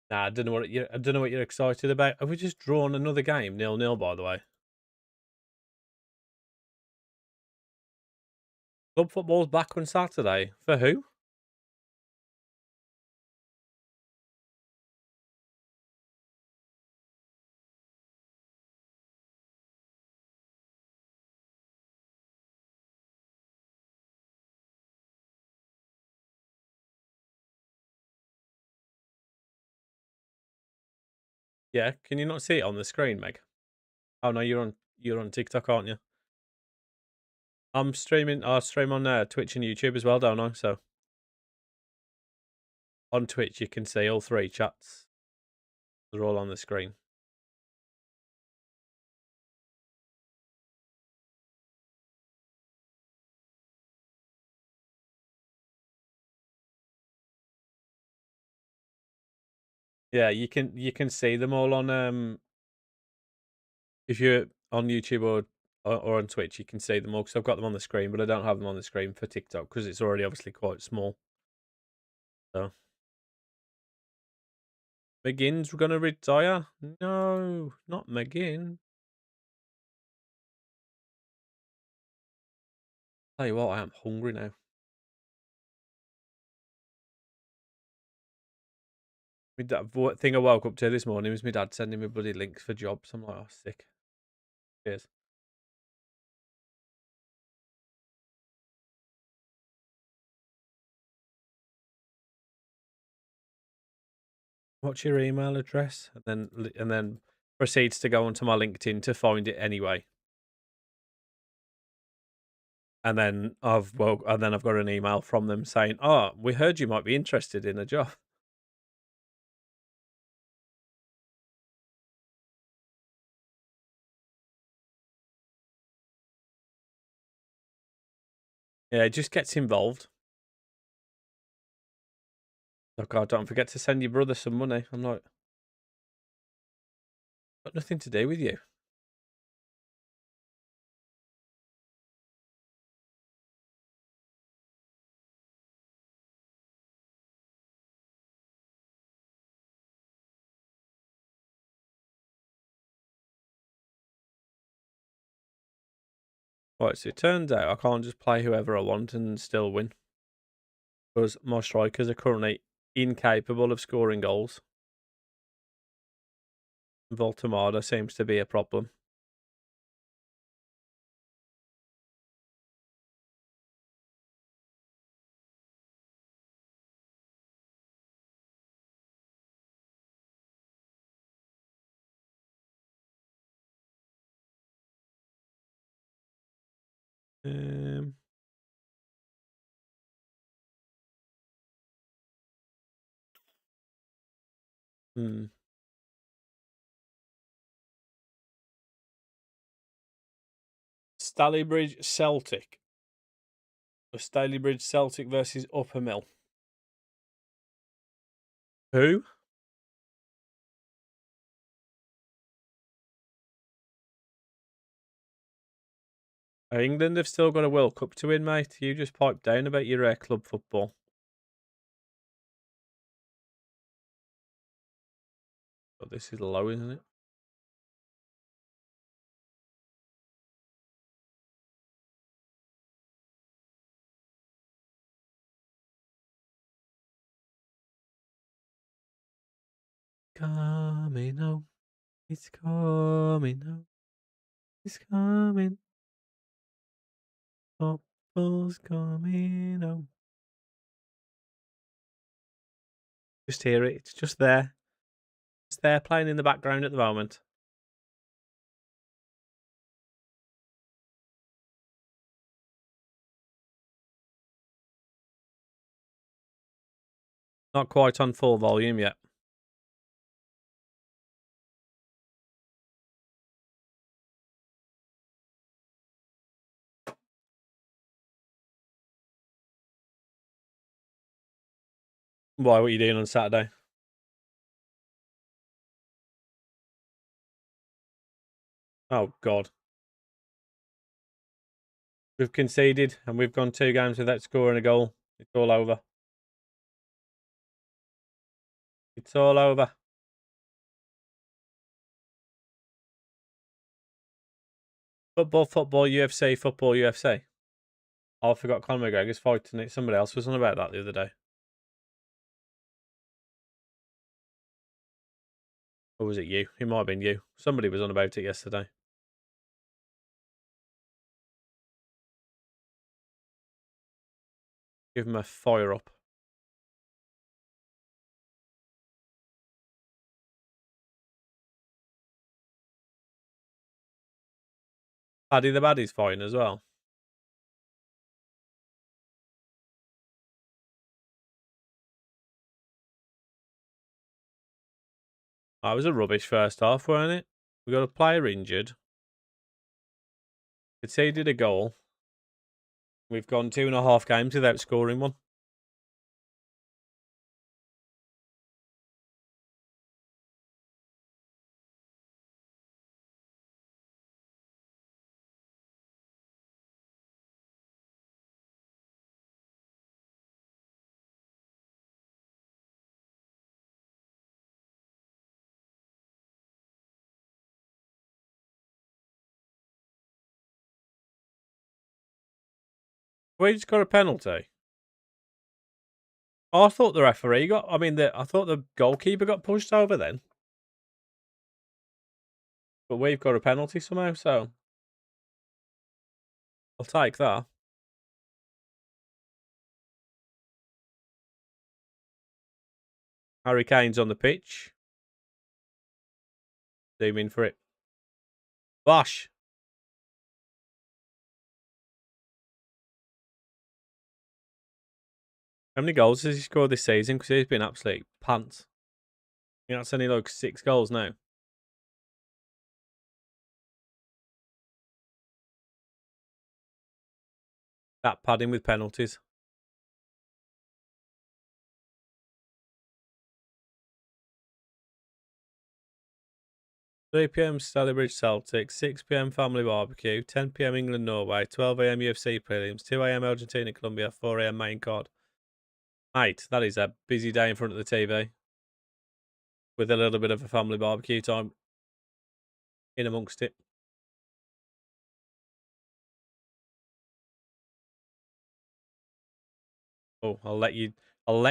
Nah, I don't know what you're excited about. Have we just drawn another game 0-0? By the way, club football's back on Saturday. For who? Yeah, can you not see it on the screen, Meg? Oh no, you're on TikTok, aren't you? I'm streaming. I stream on Twitch and YouTube as well, don't I? So on Twitch, you can see all three chats. They're all on the screen. Yeah, you can see them all on if you're on YouTube or on Twitch, you can see them all because I've got them on the screen, but I don't have them on the screen for TikTok because it's already obviously quite small. So McGinn's gonna retire? No, not McGinn. Tell you what, I am hungry now. Thing I woke up to this morning was my dad sending me bloody links for jobs. I'm like, oh, sick. Cheers. What's your email address? And then proceeds to go onto my LinkedIn to find it anyway. And then I've got an email from them saying, "Oh, we heard you might be interested in a job." Yeah, it just gets involved. Oh God, don't forget to send your brother some money. I'm like, got nothing to do with you. Right, so it turns out I can't just play whoever I want and still win because my strikers are currently incapable of scoring goals. Voltemada seems to be a problem. Um, hmm. Stalybridge Celtic. Or Stalybridge Celtic versus Uppermill. Who? England have still got a World Cup to win, mate. You just pipe down about your club football. But this is low, isn't it? Coming home. It's coming home. It's coming. Football's coming home. Just hear it. It's just there. It's there playing in the background at the moment. Not quite on full volume yet. Why? What are you doing on Saturday? Oh, God. We've conceded and we've gone 2 games without scoring a goal. It's all over. It's all over. Football, UFC, football, UFC. Oh, I forgot Conor McGregor's fighting it. Somebody else was on about that the other day. Or was it you? It might have been you. Somebody was on about it yesterday. Give him a fire up. Paddy the Baddy's fighting as well. That was a rubbish first half, weren't it? We got a player injured. Conceded a goal. We've gone 2.5 games without scoring one. We just got a penalty. Oh, I thought the referee got. I thought the goalkeeper got pushed over then. But we've got a penalty somehow, so I'll take that. Harry Kane's on the pitch. Zoom in for it. Bosh. How many goals has he scored this season? Because he's been absolute pants. You know, that's only like 6 goals now. That padding with penalties. 3 p.m. Stalybridge Celtic, 6 p.m. Family Barbecue, 10 p.m. England Norway, 12 a.m. UFC prelims, 2 a.m. Argentina Colombia, 4 a.m. main card. Mate, that is a busy day in front of the TV with a little bit of a family barbecue time in amongst it. Oh, I'll let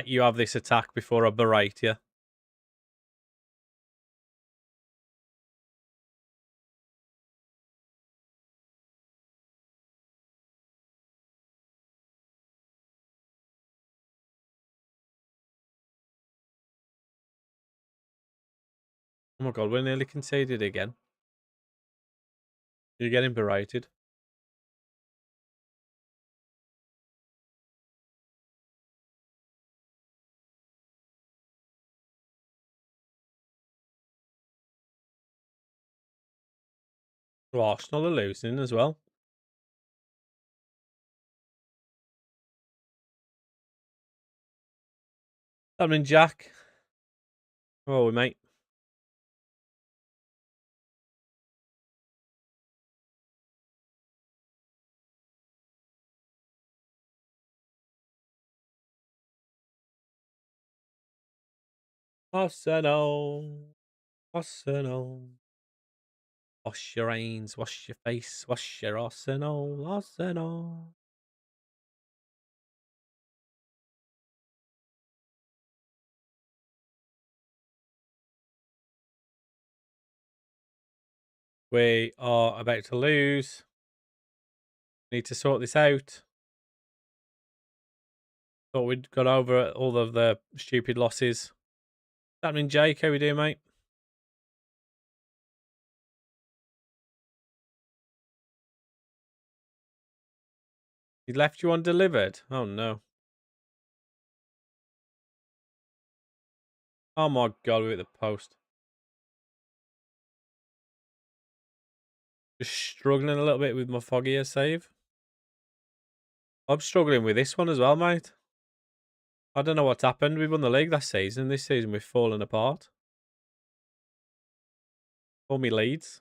you have this attack before I berate you. Oh my God, we're nearly conceded again. You're getting berated. Well, Arsenal are losing as well. I mean, Jack. Oh, we mate. Arsenal. Arsenal. Wash your hands, wash your face, wash your Arsenal. Arsenal. We are about to lose. Need to sort this out. Thought we'd got over all of the stupid losses. That mean Jake, how we doing, mate? He left you undelivered. Oh no. Oh my god, we're at the post. Just struggling a little bit with my foggier save. I'm struggling with this one as well, mate. I don't know what's happened. We won the league last season. This season we've fallen apart. All me leads.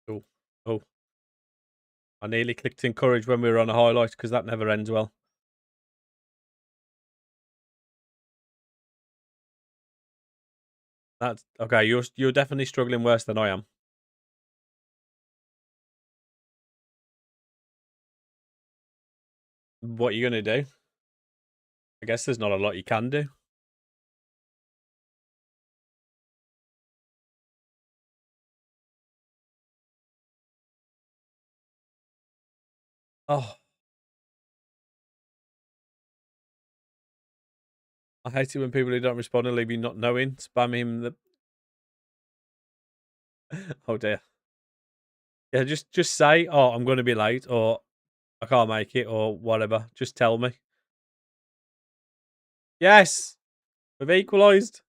Oh, oh. I nearly clicked encourage when we were on a highlight because that never ends well. That's okay. You're definitely struggling worse than I am. What are you gonna do? I guess there's not a lot you can do. Oh, I hate it when people who don't respond and leave you not knowing spam him the. Oh dear. Yeah, just say, oh, I'm going to be late, or I can't make it, or whatever. Just tell me. Yes, we've equalised.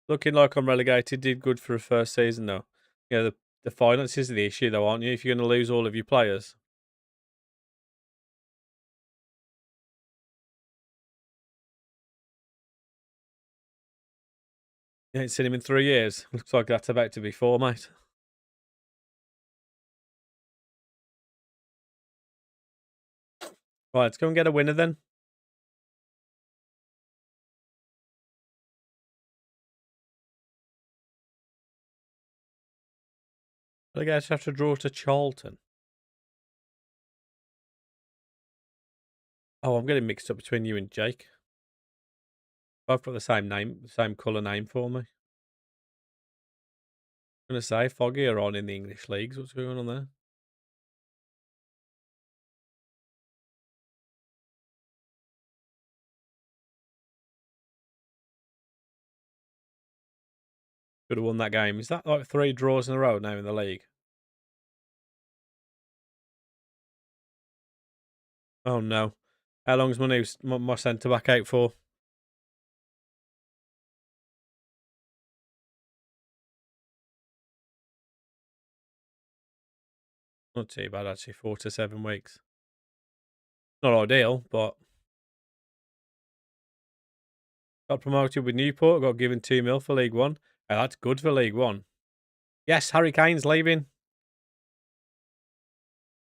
Looking like I'm relegated. Did good for a first season though. Yeah, the finances are the issue though, aren't you? If you're going to lose all of your players, you ain't seen him in 3 years. Looks like that's about to be 4, mate. Right, let's go and get a winner then. I guess I have to draw to Charlton. Oh, I'm getting mixed up between you and Jake. Both got the same name, same colour name for me. I'm going to say Foggy are on in the English leagues. What's going on there? Could have won that game. Is that like 3 draws in a row now in the league? Oh no. How long's my centre back out for? Not too bad actually, 4 to 7 weeks. Not ideal, but got promoted with Newport, got given 2 mil for League One. Oh, that's good for League One. Yes, Harry Kane's leaving.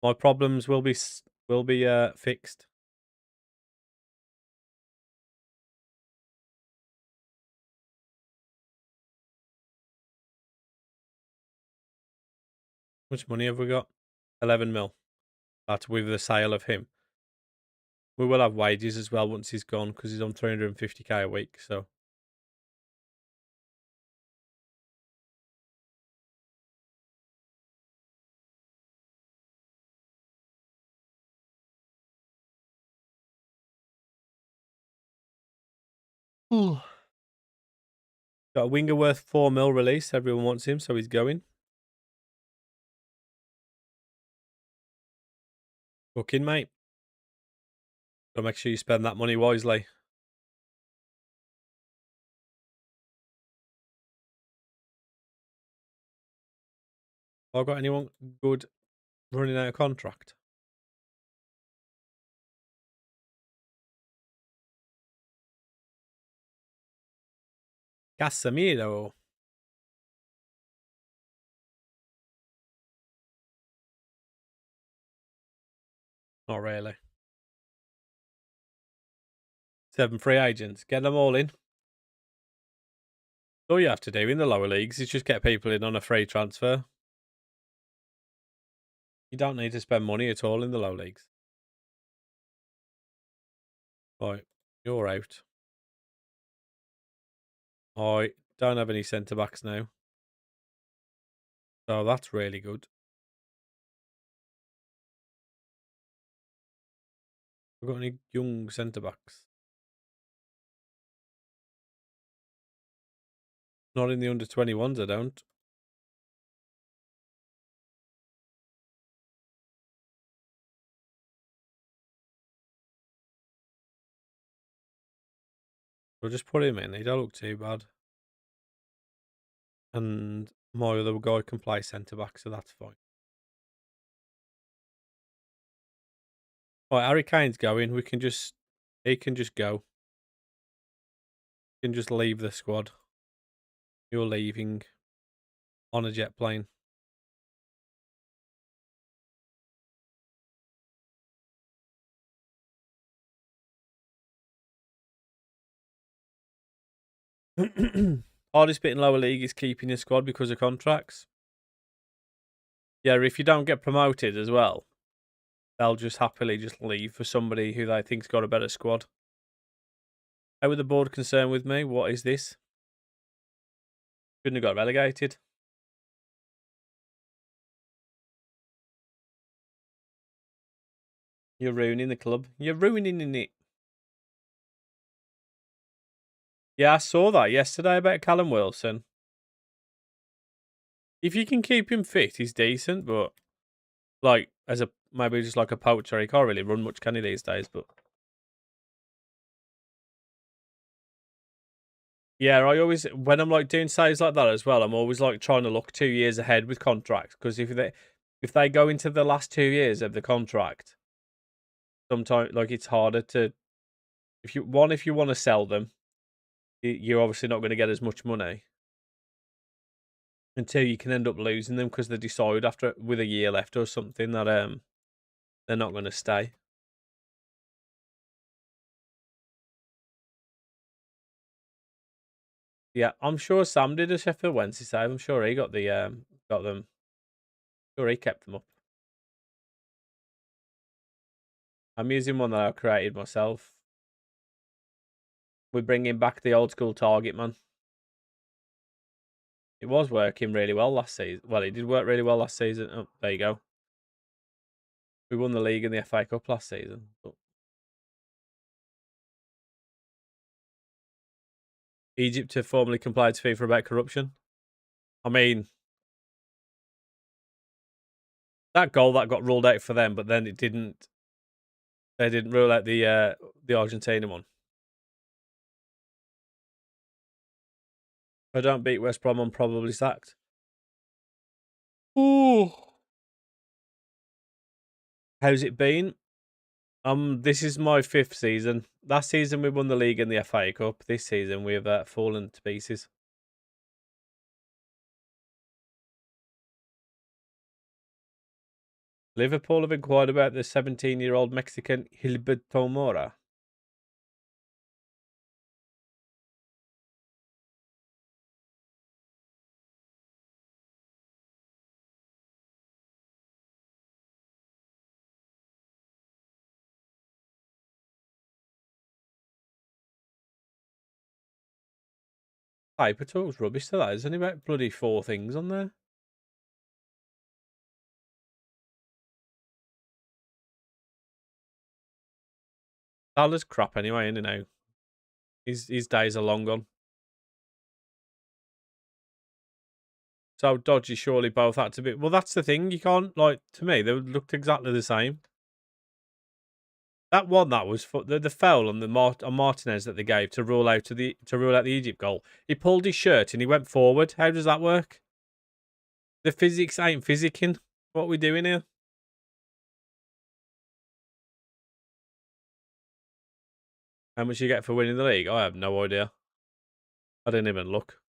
My problems will be fixed. How much money have we got? 11 mil. That's with the sale of him. We will have wages as well once he's gone because he's on 350k a week. So got a winger worth 4 mil release. Everyone wants him, so he's going. Booking, mate. Gotta make sure you spend that money wisely. Have I got anyone good running out of contract? Casemiro. Not really. 7 free agents. Get them all in. All you have to do in the lower leagues is just get people in on a free transfer. You don't need to spend money at all in the low leagues. Right, you're out. I don't have any centre backs now. So that's really good. We've got any young centre backs? Not in the under 21s, I don't. We'll just put him in. He don't look too bad. And my other guy can play centre back, so that's fine. Right, Harry Kane's going. He can just go. He can just leave the squad. You're leaving on a jet plane. Hardest bit in lower league is keeping your squad because of contracts. Yeah, if you don't get promoted as well, they'll just happily just leave for somebody who they think's got a better squad. How are the board concerned with me? What is this? Shouldn't have got relegated. You're ruining the club. You're ruining it. Yeah, I saw that yesterday about Callum Wilson. If you can keep him fit, he's decent, but like as a maybe just like a poacher, he can't really run much, can he, these days? But yeah, I always when I'm like doing saves like that as well, I'm always like trying to look 2 years ahead with contracts because if they go into the last 2 years of the contract, sometimes like it's harder to if you want to sell them, you're obviously not going to get as much money. Until you can end up losing them because they decide after with a year left or something that they're not going to stay. Yeah, I'm sure Sam did a Sheffield Wednesday save. I'm sure he got them. Sure he kept them up. I'm using one that I created myself. We're bringing back the old school target man. It was working really well last season. Well, it did work really well last season. Oh, there you go. We won the league and the FA Cup last season. But Egypt have formally complied to FIFA about corruption. I mean, that goal that got ruled out for them, but then it didn't. They didn't rule out the Argentina one. If I don't beat West Brom, I'm probably sacked. Ooh. How's it been? This is my 5th season. Last season we won the league and the FA Cup. This season we have fallen to pieces. Liverpool have inquired about the 17-year-old Mexican Gilberto Mora. Paper talks rubbish to that. There's only about bloody 4 things on there. Salah's crap anyway, isn't he now? His days are long gone. So dodgy surely both had to be. Well, that's the thing. You can't, like, to me, they looked exactly the same. That one that was for the foul on on Martinez that they gave to rule out the Egypt goal. He pulled his shirt and he went forward. How does that work? The physics ain't physicking. What are we doing here? How much you get for winning the league? I have no idea. I didn't even look.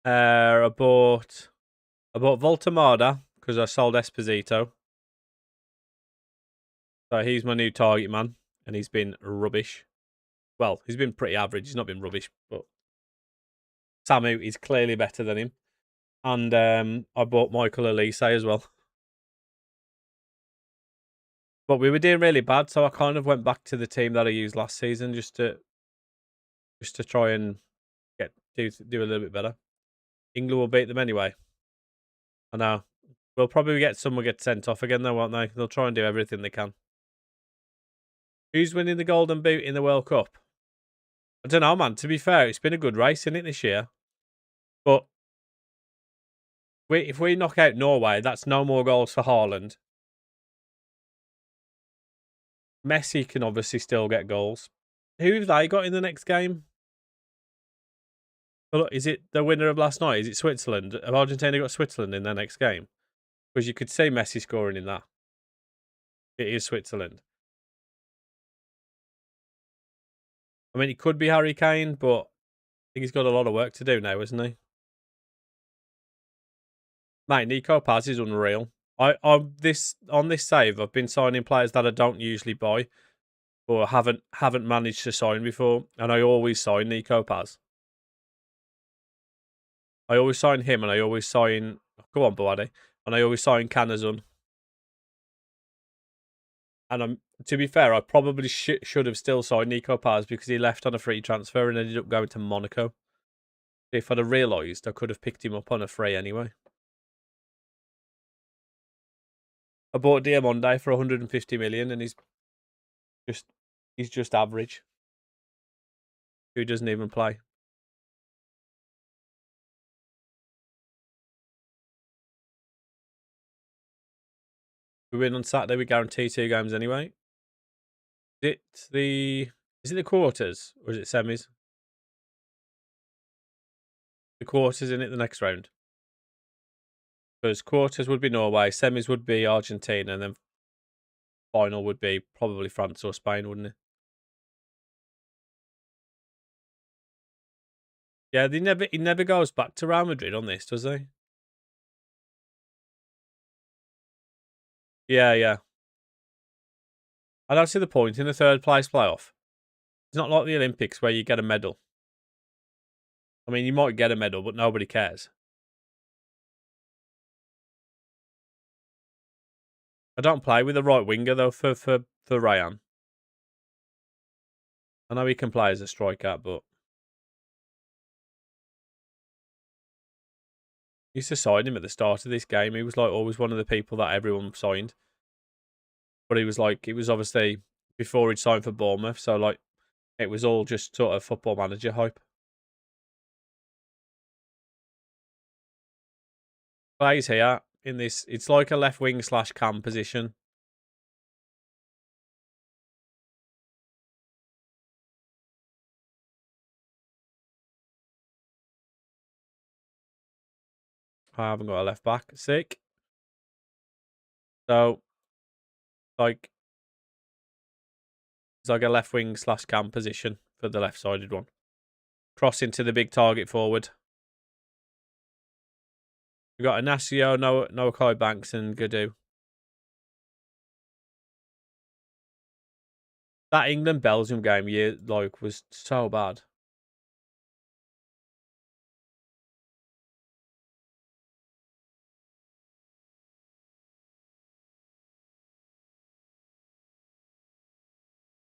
I bought Voltamada because I sold Esposito. So he's my new target man, and he's been rubbish. Well, he's been pretty average. He's not been rubbish, but Samu is clearly better than him. And I bought Michael Elise as well. But we were doing really bad, so I kind of went back to the team that I used last season just to try and do a little bit better. England will beat them anyway. I know. We'll probably get someone get sent off again though, won't they? They'll try and do everything they can. Who's winning the Golden Boot in the World Cup? I don't know, man. To be fair, it's been a good race, isn't it, this year? But if we knock out Norway, that's no more goals for Haaland. Messi can obviously still get goals. Who have they got in the next game? Well, is it the winner of last night? Is it Switzerland? Have Argentina got Switzerland in their next game? Because you could see Messi scoring in that. It is Switzerland. I mean, it could be Harry Kane, but I think he's got a lot of work to do now, isn't he? Mate, Nico Paz is unreal. On this save, I've been signing players that I don't usually buy, or haven't managed to sign before, and I always sign Nico Paz. I always sign him, and I always sign. Go on, Boadi, and I always sign Canazun. And to be fair, I probably should have still signed Nico Paz because he left on a free transfer and ended up going to Monaco. If I'd have realised, I could have picked him up on a free anyway. I bought Diamonde for 150 million, and he's just average. Who doesn't even play? We win on Saturday. We guarantee 2 games anyway. Is it the quarters or is it semis? The quarters in it the next round. Because quarters would be Norway, semis would be Argentina, and then final would be probably France or Spain, wouldn't it? Yeah, he never goes back to Real Madrid on this, does he? Yeah, yeah. I don't see the point in the third place playoff. It's not like the Olympics where you get a medal. I mean, you might get a medal, but nobody cares. I don't play with the right winger though for Ryan. I know he can play as a striker, but I used to sign him at the start of this game. He was like always one of the people that everyone signed. But he was like, it was obviously before he'd signed for Bournemouth, so like it was all just sort of football manager hype. Plays here in this, it's like a left wing / cam position. I haven't got a left back. Sick. So, like, it's like a left wing / cam position for the left sided one. Cross into the big target forward. We've got Inacio, Noah Kai Banks, and Gadu. That England Belgium game, was so bad.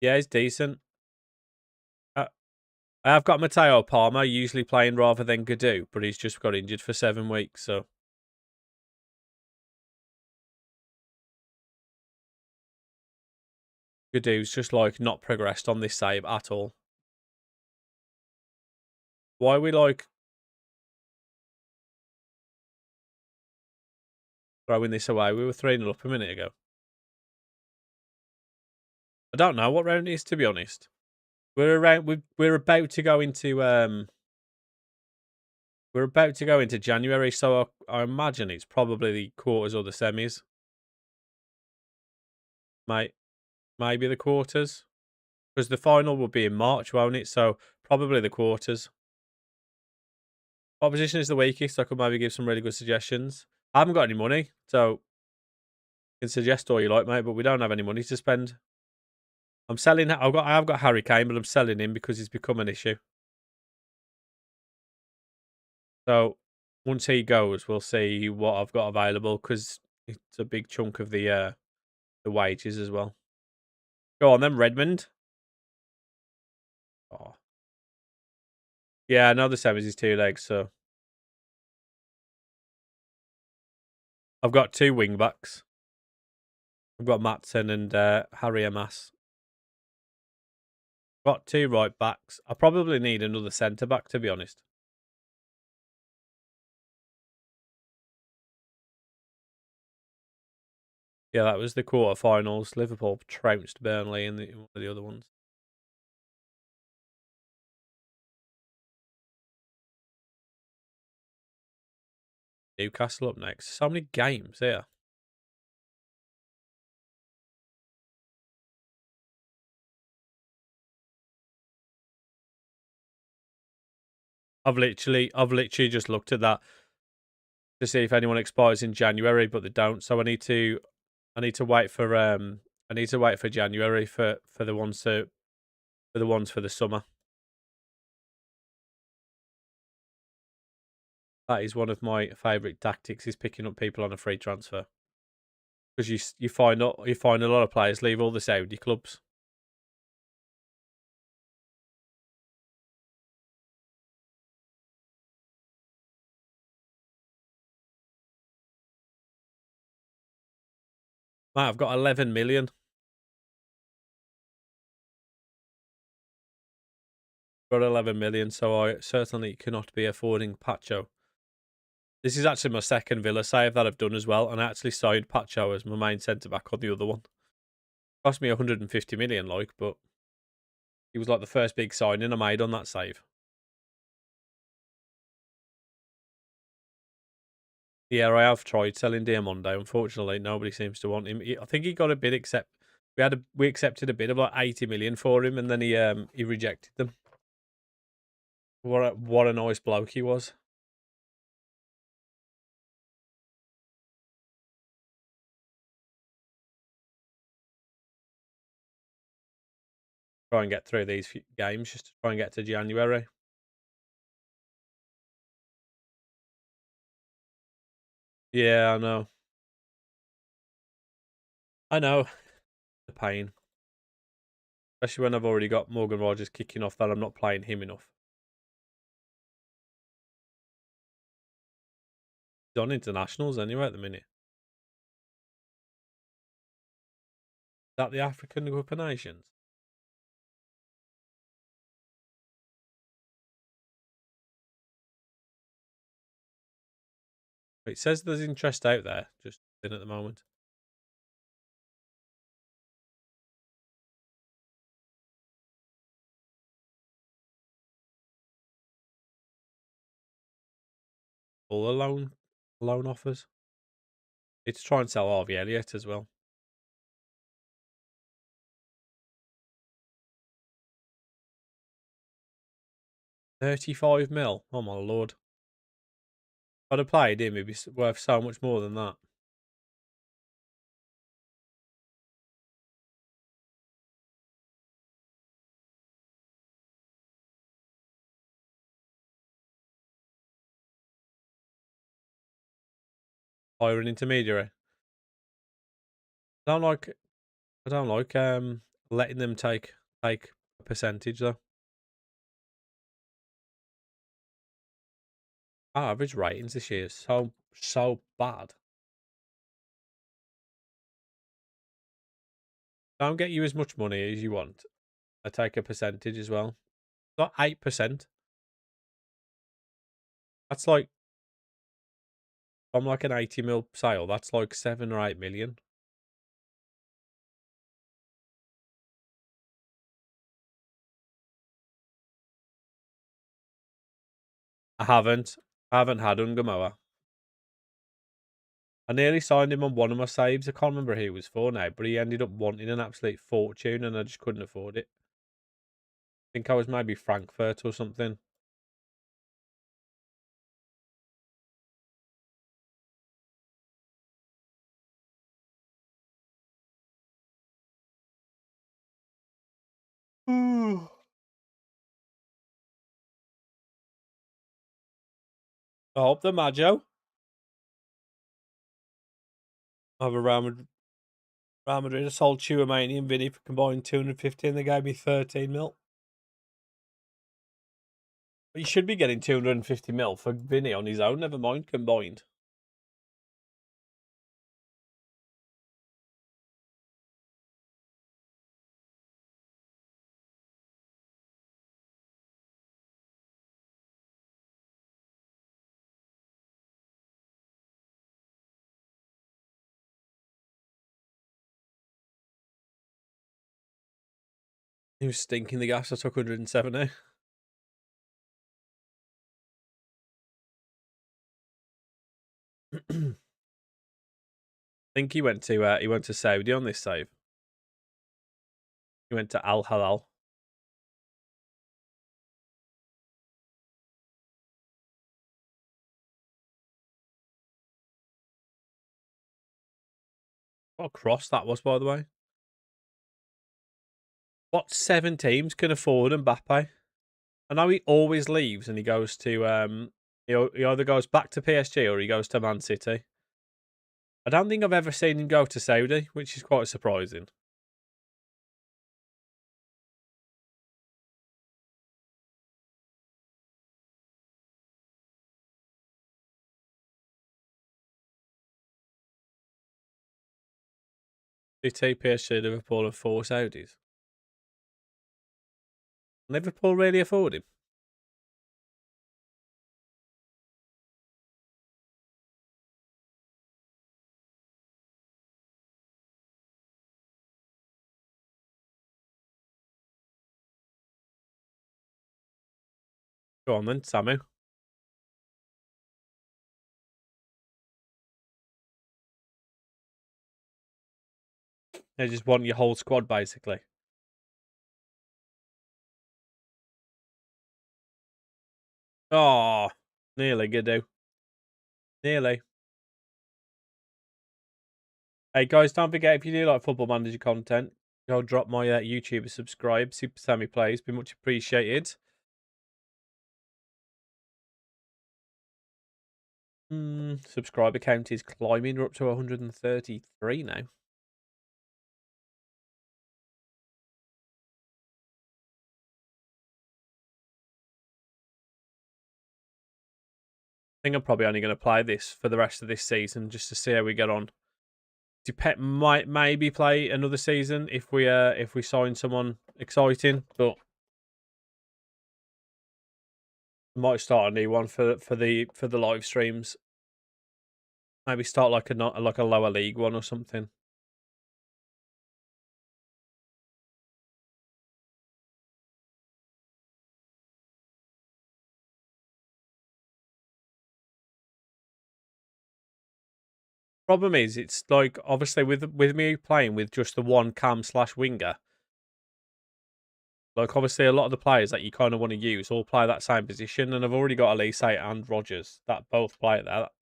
Yeah, he's decent. Uh, I have got Matteo Palmer usually playing rather than Gadu, but he's just got injured for 7 weeks. So Gadu's just like not progressed on this save at all. Why are we like throwing this away? We were 3-0 up a minute ago. I don't know what round it is, to be honest. We're about to go into we're about to go into January, so I imagine it's probably the quarters or the semis. Mate, maybe the quarters. Because the final will be in March, won't it? So probably the quarters. What position is the weakest? I could maybe give some really good suggestions. I haven't got any money, so you can suggest all you like, mate, but we don't have any money to spend. I'm selling. I have got Harry Kane, but I'm selling him because he's become an issue. So once he goes, we'll see what I've got available because it's a big chunk of the wages as well. Go on then, Redmond. Oh. Yeah, I know the semis is 2 legs, so I've got 2 wing backs. I've got Matson and Harry Amas. Got 2 right backs. I probably need another centre back, to be honest. Yeah, that was the quarterfinals. Liverpool trounced Burnley in one of the other ones. Newcastle up next. So many games here. I've literally just looked at that to see if anyone expires in January, but they don't. So I need to wait for I need to wait for January for the ones for the summer. That is one of my favourite tactics: is picking up people on a free transfer because you find a lot of players leave all the Saudi clubs. Mate, I've got 11 million. Got 11 million, so I certainly cannot be affording Pacho. This is actually my second Villa save that I've done as well, and I actually signed Pacho as my main centre back on the other one. Cost me 150 million, but he was like the first big signing I made on that save. Yeah, I have tried selling Diamondo. Unfortunately, nobody seems to want him. I think he got a bid we accepted a bid of like 80 million for him, and then he rejected them. What a nice bloke he was. Try and get through these few games just to try and get to January. Yeah, I know. I know. The pain. Especially when I've already got Morgan Rogers kicking off that I'm not playing him enough. He's on internationals anyway at the minute. Is that the African Cup of Nations? It says there's interest out there, just in at the moment. All the loan offers. It's try and sell Harvey Elliott as well. 35 mil. Oh my lord. If I'd have played him, he'd be worth so much more than that. Hire an intermediary. I don't like I don't like letting them take a percentage though. Our average ratings this year is so bad. Don't get you as much money as you want. I take a percentage as well. Not 8%. That's like from like an 80 mil sale. That's like 7 or 8 million. I haven't. I haven't had Ungamoa. I nearly signed him on one of my saves. I can't remember who he was for now, but he ended up wanting an absolute fortune, and I just couldn't afford it. I think I was maybe Frankfurt or something. I hope the Majo. I have a Real Madrid. I sold Chouamani and Vinny for combined 250, and they gave me 13 mil. But you should be getting 250 mil for Vinny on his own. Never mind combined. He was stinking the gas. I took 170. I think he went to Saudi on this save. He went to Al Halal. What a cross that was, by the way. What 7 teams can afford Mbappe? I know he always leaves and he goes to he either goes back to PSG or he goes to Man City. I don't think I've ever seen him go to Saudi, which is quite surprising. City, PSG, Liverpool, and 4 Saudis. Liverpool really afford him? Go on then, Samu. They just want your whole squad, basically. Oh, nearly, Gidoo. Nearly. Hey, guys, don't forget, if you do like Football Manager content, go drop my YouTube a subscribe. Super Sammy Plays. Be much appreciated. Subscriber count is climbing. We're up to 133 now. I think I'm probably only going to play this for the rest of this season just to see how we get on. Depet might maybe play another season if we sign someone exciting, but might start a new one for the live streams. Maybe start like a lower league one or something. Problem is, it's like obviously with me playing with just the one cam/winger. Like obviously a lot of the players that you kind of want to use all play that same position, and I've already got Elise and Rogers that both play that.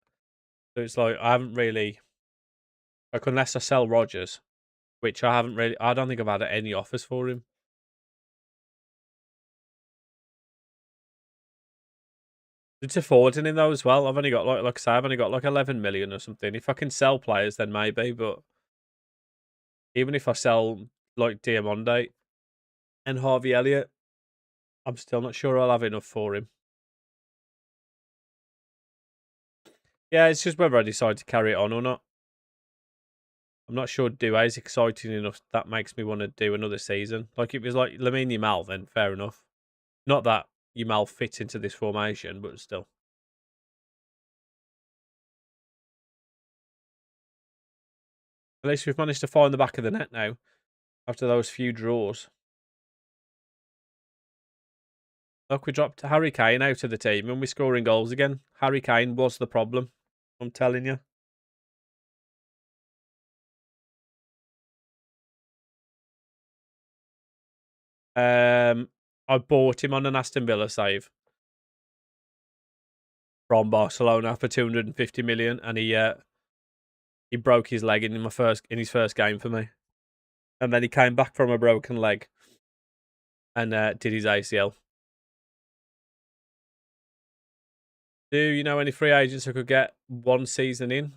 So it's like I haven't really, like unless I sell Rogers, which I haven't really. I don't think I've had any offers for him. It's affording him though as well. I've only got like I say, I've only got like 11 million or something. If I can sell players, then maybe. But even if I sell like Diamonde and Harvey Elliott. I'm still not sure I'll have enough for him. Yeah, it's just whether I decide to carry it on or not. I'm not sure Doué is exciting enough. That makes me want to do another season. Like, if it was like Lamine Yamal, then fair enough. Not that Yamal fits into this formation, but still. At least we've managed to find the back of the net now after those few draws. Look, we dropped Harry Kane out of the team and we're scoring goals again. Harry Kane was the problem. I'm telling you. I bought him on an Aston Villa save from Barcelona for 250 million, and he broke his leg in his first game for me, and then he came back from a broken leg and did his ACL. Do you know any free agents who could get one season in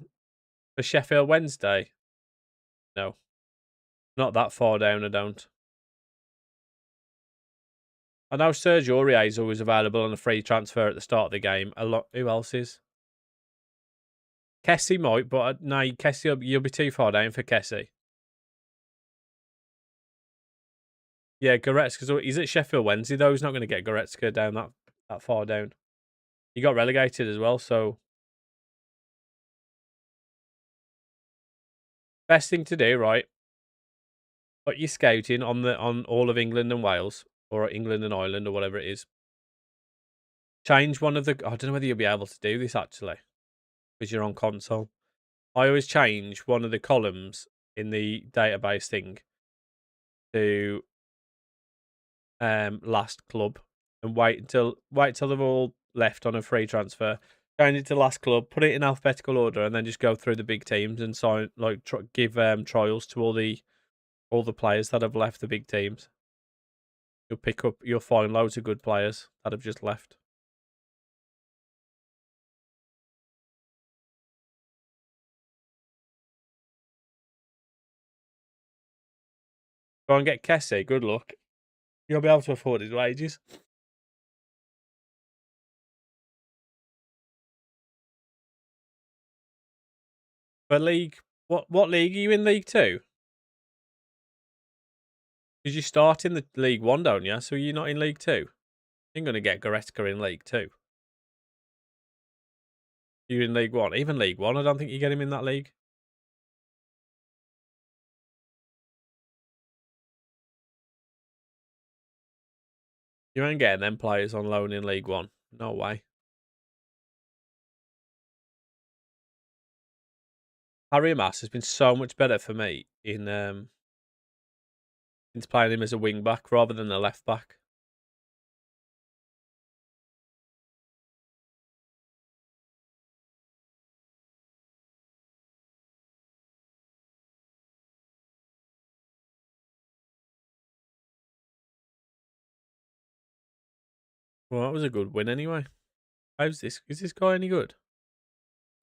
for Sheffield Wednesday? No, not that far down. I don't. I know Serge Aurier is always available on a free transfer at the start of the game. A lot. Who else is? Kessie might, but no, Kessie, you'll be too far down for Kessie. Yeah, Goretzka. He's at Sheffield Wednesday though. He's not going to get Goretzka down that far down. He got relegated as well. So best thing to do, right? Put your scouting on all of England and Wales, or England and Ireland, or whatever it is. Change one of the. I don't know whether you'll be able to do this actually, because you're on console. I always change one of the columns in the database thing to last club, and wait till they've all left on a free transfer. Change it to last club, put it in alphabetical order, and then just go through the big teams and sign give trials to all the players that have left the big teams. You'll find loads of good players that have just left. Go and get Kessie. Good luck. You'll be able to afford his wages. But what league are you in? League Two? Because you start in the League One, don't you? So you're not in League Two. You're going to get Goretzka in League Two. You're in League One. Even League One, I don't think you get him in that league. You ain't getting them players on loan in League One. No way. Harry Mass has been so much better for me in since playing him as a wing back rather than a left back. Well, that was a good win anyway. How's this? Is this guy any good?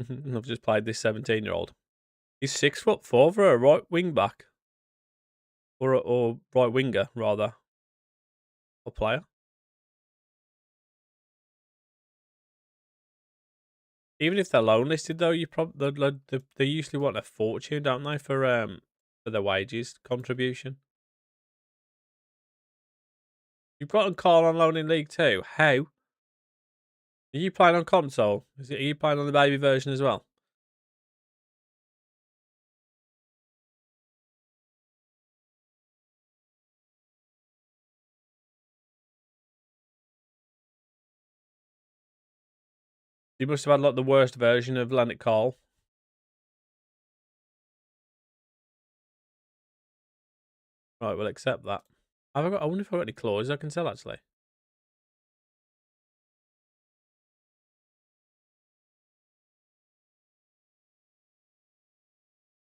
I've just played this 17-year-old. He's 6'4" for a right wing back, or right winger rather, or player. Even if they're loan listed though, you probably they usually want a fortune, don't they, for their wages contribution. You've got Carl on loan in League Two. How? Are you playing on console? Are you playing on the baby version as well? You must have had like the worst version of Leonard Carl. Right, we'll accept that. I wonder if I've got any claws I can sell actually.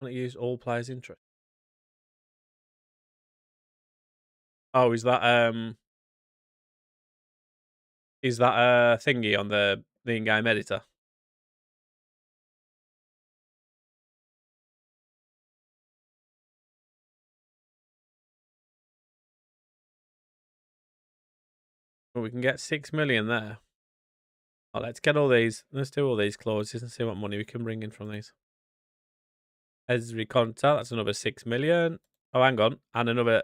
Can I use all players' interest? Oh, is that a thingy on the in-game editor? But we can get 6 million there. Oh, let's get all these. Let's do all these clauses and see what money we can bring in from these. Esri Conta, that's another 6 million. Oh, hang on. And another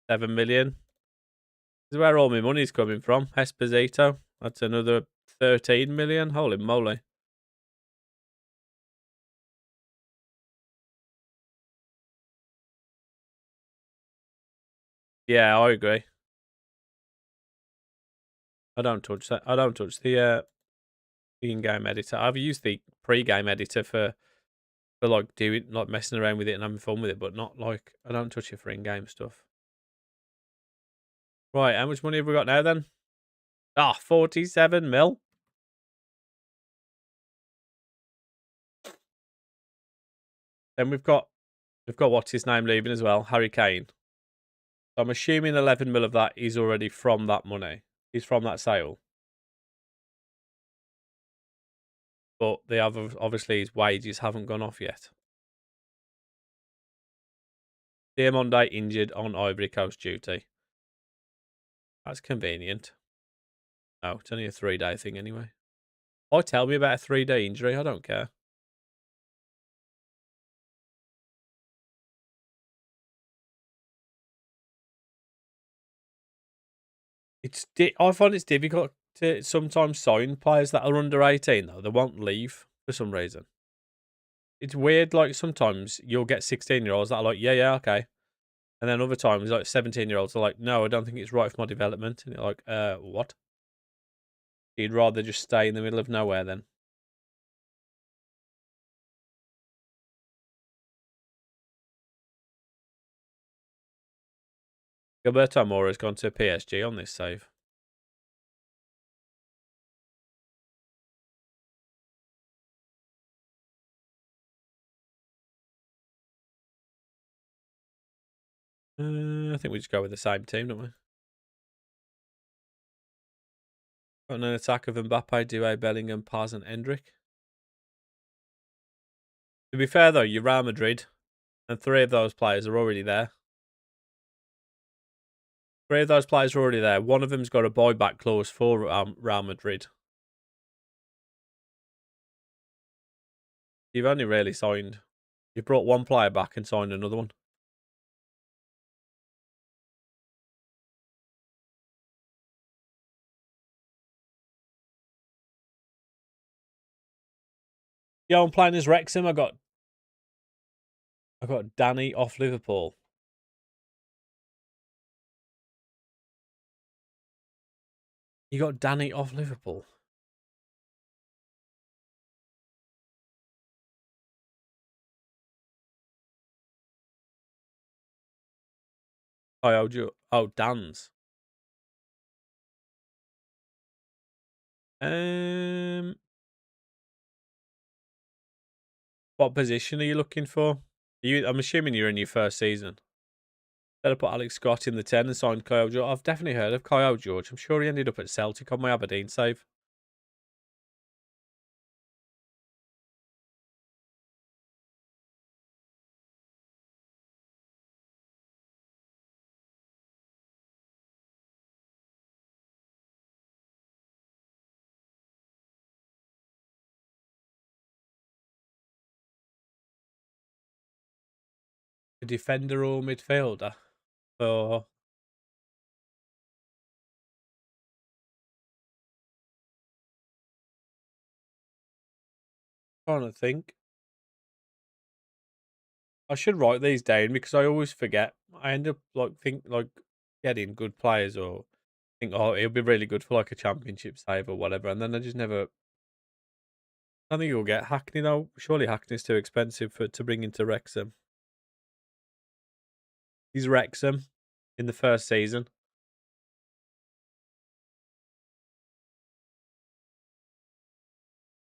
7 million. This is where all my money's coming from. Esposito, that's another 13 million. Holy moly. Yeah, I agree. I don't touch that. I don't touch the in-game editor. I've used the pre-game editor for like doing like messing around with it and having fun with it, but not like I don't touch it for in-game stuff. Right, how much money have we got now then? 47 mil. Then we've got what's his name leaving as well, Harry Kane. So I'm assuming 11 mil of that is already from that money. He's from that sale. But they have obviously his wages haven't gone off yet. Diamonde injured on Ivory Coast duty. That's convenient. Oh, it's only a 3-day thing anyway. Why tell me about a 3-day injury? I don't care. I find it's difficult to sometimes sign players that are under 18 though. They won't leave for some reason. It's weird. Like sometimes you'll get 16-year-olds that are like, yeah, yeah, okay, and then other times like 17-year-olds are like, no, I don't think it's right for my development, and you're like, what? You'd rather just stay in the middle of nowhere then. Gilberto Mora's gone to PSG on this save. I think we just go with the same team, don't we? Got an attack of Mbappe, Doué, Bellingham, Paz, and Endrick. To be fair though, you're Real Madrid, and 3 of those players are already there. 3 of those players are already there. One of them's got a buyback clause for Real Madrid. You've only really signed. You brought one player back and signed another one. Yeah, I'm playing as Wrexham. I got Danny off Liverpool. You got Danny off Liverpool. Oh, Dan's. Um, what position are you looking for? I'm assuming you're in your first season. Better put Alex Scott in the 10 and signed Kyle George. I've definitely heard of Kyle George. I'm sure he ended up at Celtic on my Aberdeen save. A defender or midfielder? For trying to think. I should write these down because I always forget. I end up getting good players or think, oh, it'll be really good for like a championship save or whatever, and then I just never. I think you'll get Hackney though. Surely Hackney's too expensive to bring into Wrexham. He's Wrexham in the first season.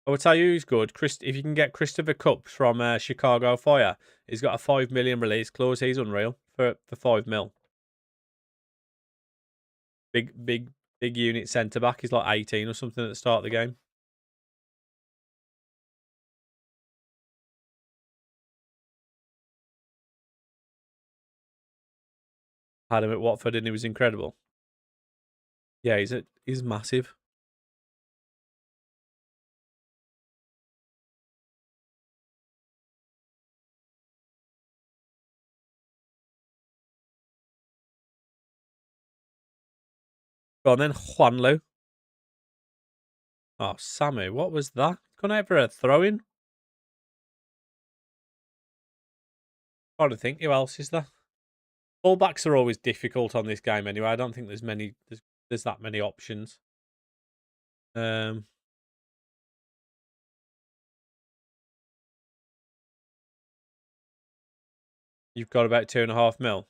I will tell you who's good. If you can get Christopher Cups from Chicago Fire, he's got a 5 million release clause. He's unreal for 5 mil. Big unit centre back. He's like 18 or something at the start of the game. Had him at Watford and he was incredible. Yeah, he's massive. Go on then, Juanlu. Oh, Sammy, what was that? Gone out for a throw-in? Trying to think, who else is there? Fullbacks are always difficult on this game anyway. I don't think there's that many options. Um, you've got about 2.5 mil.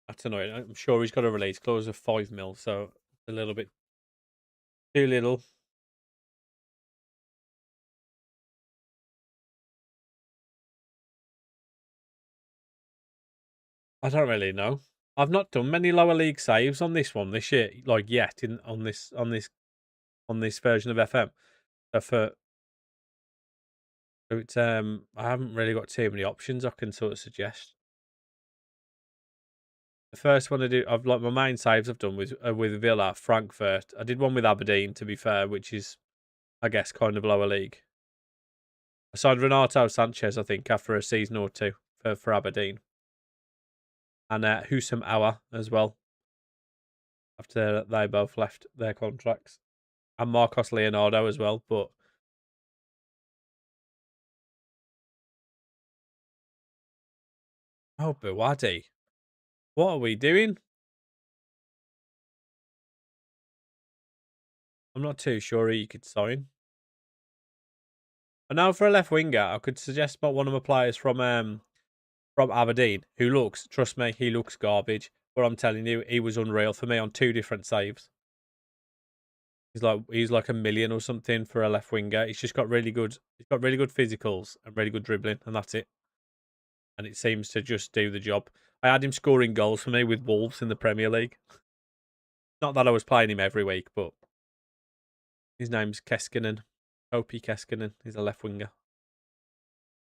That's annoying. I'm sure he's got a release clause of 5 mil, so a little bit too little. I don't really know. I've not done many lower league saves on this one this year, like yet in on this version of FM. So it's I haven't really got too many options I can sort of suggest. The first one I do, I've like my main saves I've done with Villa, Frankfurt. I did one with Aberdeen, to be fair, which is I guess kind of lower league. I signed Renato Sanchez, I think, after a season or two for Aberdeen, and Husam Aouar as well after they both left their contracts, and Marcos Leonardo as well. But oh, Buwadi, what are we doing? I'm not too sure who you could sign. And now for a left winger, I could suggest about one of my players from Aberdeen who looks, trust me, he looks garbage. But I'm telling you, he was unreal for me on two different saves. He's like a million or something for a left winger. He's just got really good. He's got really good physicals and really good dribbling, and that's it. And it seems to just do the job. I had him scoring goals for me with Wolves in the Premier League. Not that I was playing him every week, but his name's Keskinen. Opie Keskinen. He's a left winger.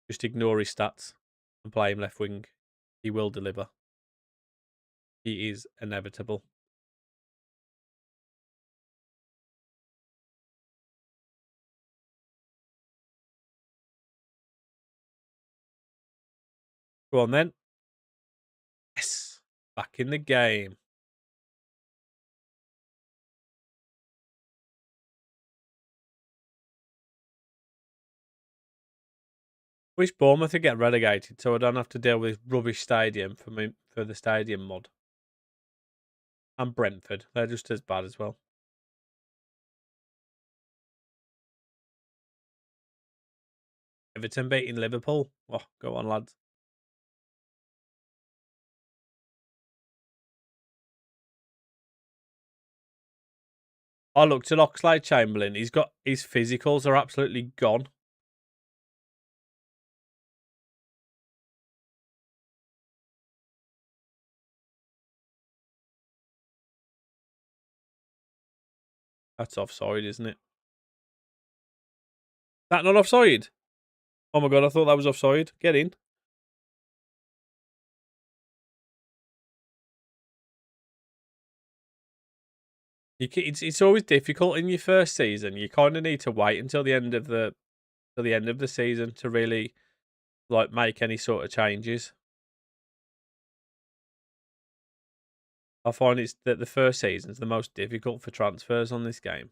Just ignore his stats and play him left wing. He will deliver. He is inevitable. Go on then. Yes. Back in the game. Wish Bournemouth would get relegated so I don't have to deal with this rubbish stadium for the stadium mod. And Brentford. They're just as bad as well. Everton beating Liverpool. Oh, go on, lads. I looked at Oxlade Chamberlain. He's got his physicals are absolutely gone. That's offside, isn't it? That not offside? Oh my god, I thought that was offside. Get in. It's always difficult in your first season. You kind of need to wait until the end of the season to really like make any sort of changes. I find it's that the first season is the most difficult for transfers on this game.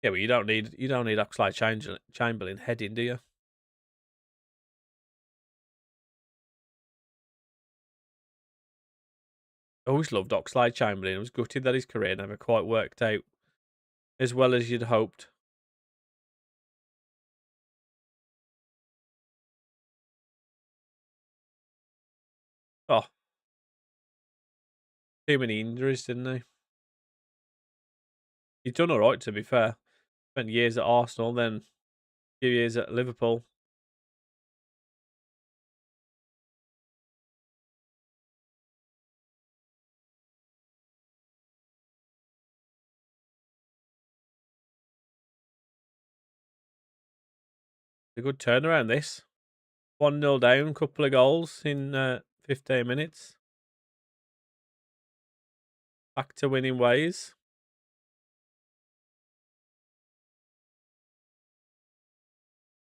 Yeah, but you don't need Oxlade Chamberlain heading, do you? I always loved Oxlade Chamberlain. I was gutted that his career never quite worked out as well as you'd hoped. Oh, too many injuries, didn't he? He's done all right, to be fair. Spent years at Arsenal, then a few years at Liverpool. A good turnaround, this. 1-0 down, couple of goals in 15 minutes. Back to winning ways.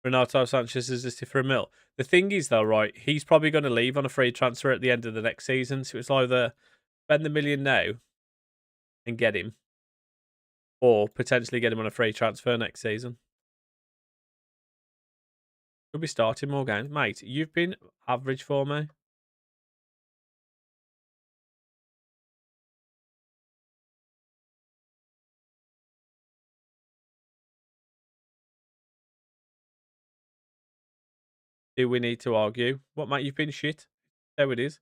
Renato Sanchez is listed for a mil. The thing is, though, right, he's probably going to leave on a free transfer at the end of the next season. So it's either spend the million now and get him, or potentially get him on a free transfer next season. Could be starting more games. Mate, you've been average for me. Do we need to argue? What, mate, you've been shit. There it is.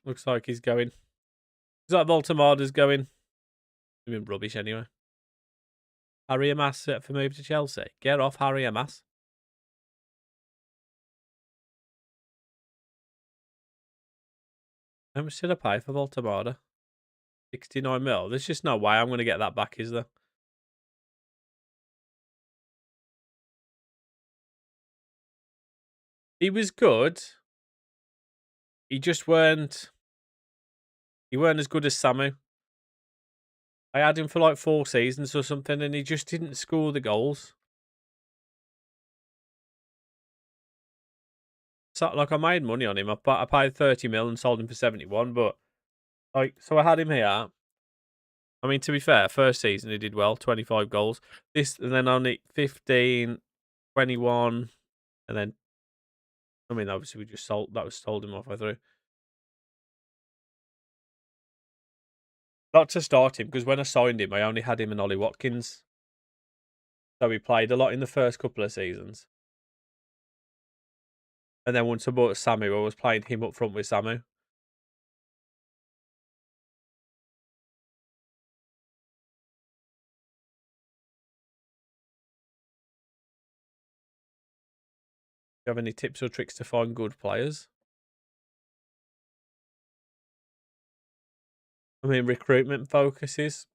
Looks like he's going. Looks like Voltemada's going. He's been rubbish anyway. Harry Amas set for move to Chelsea. Get off Harry Amas. How much did I pay for Voltemada? 69 mil. There's just no way I'm going to get that back, is there? He was good. He just weren't. He weren't as good as Samu. I had him for like 4 seasons or something, and he just didn't score the goals. So, like, I made money on him. I paid 30 mil and sold him for 71. But like, so I had him here. I mean, to be fair, first season he did well, 25 goals. This and then only 15, 21, and then I mean, obviously we just sold him off. I threw. Not to start him, because when I signed him, I only had him and Ollie Watkins. So he played a lot in the first couple of seasons. And then once I bought Samu, I was playing him up front with Samu. Do you have any tips or tricks to find good players? I mean, recruitment focuses.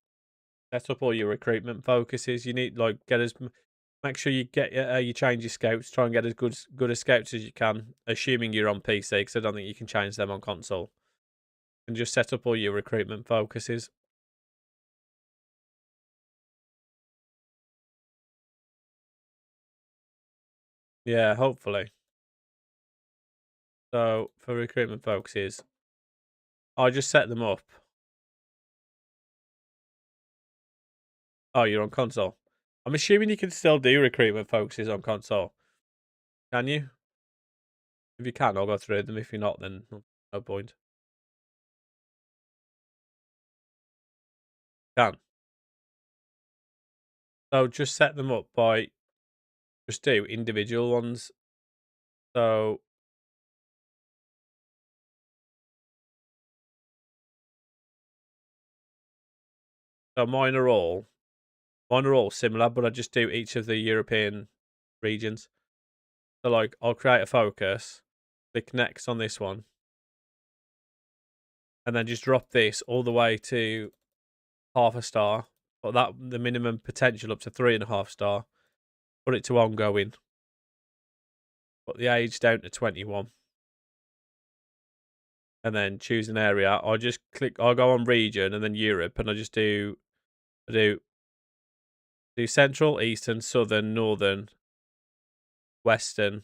Set up all your recruitment focuses. You need make sure you get you change your scouts. Try and get as good as scouts as you can. Assuming you're on PC, because I don't think you can change them on console. And just set up all your recruitment focuses. Yeah, hopefully. So for recruitment focuses, I just set them up. Oh, you're on console. I'm assuming you can still do recruitment focuses on console. Can you? If you can, I'll go through them. If you're not, then no point. Can. So just set them up by just do individual ones. So mine are all similar, but I just do each of the European regions. So like I'll create a focus, click next on this one, and then just drop this all the way to half a star. But that the minimum potential up to 3.5 star. Put it to ongoing. Put the age down to 21. And then choose an area. I'll go on region and then Europe, and I do central, eastern, southern, northern, western.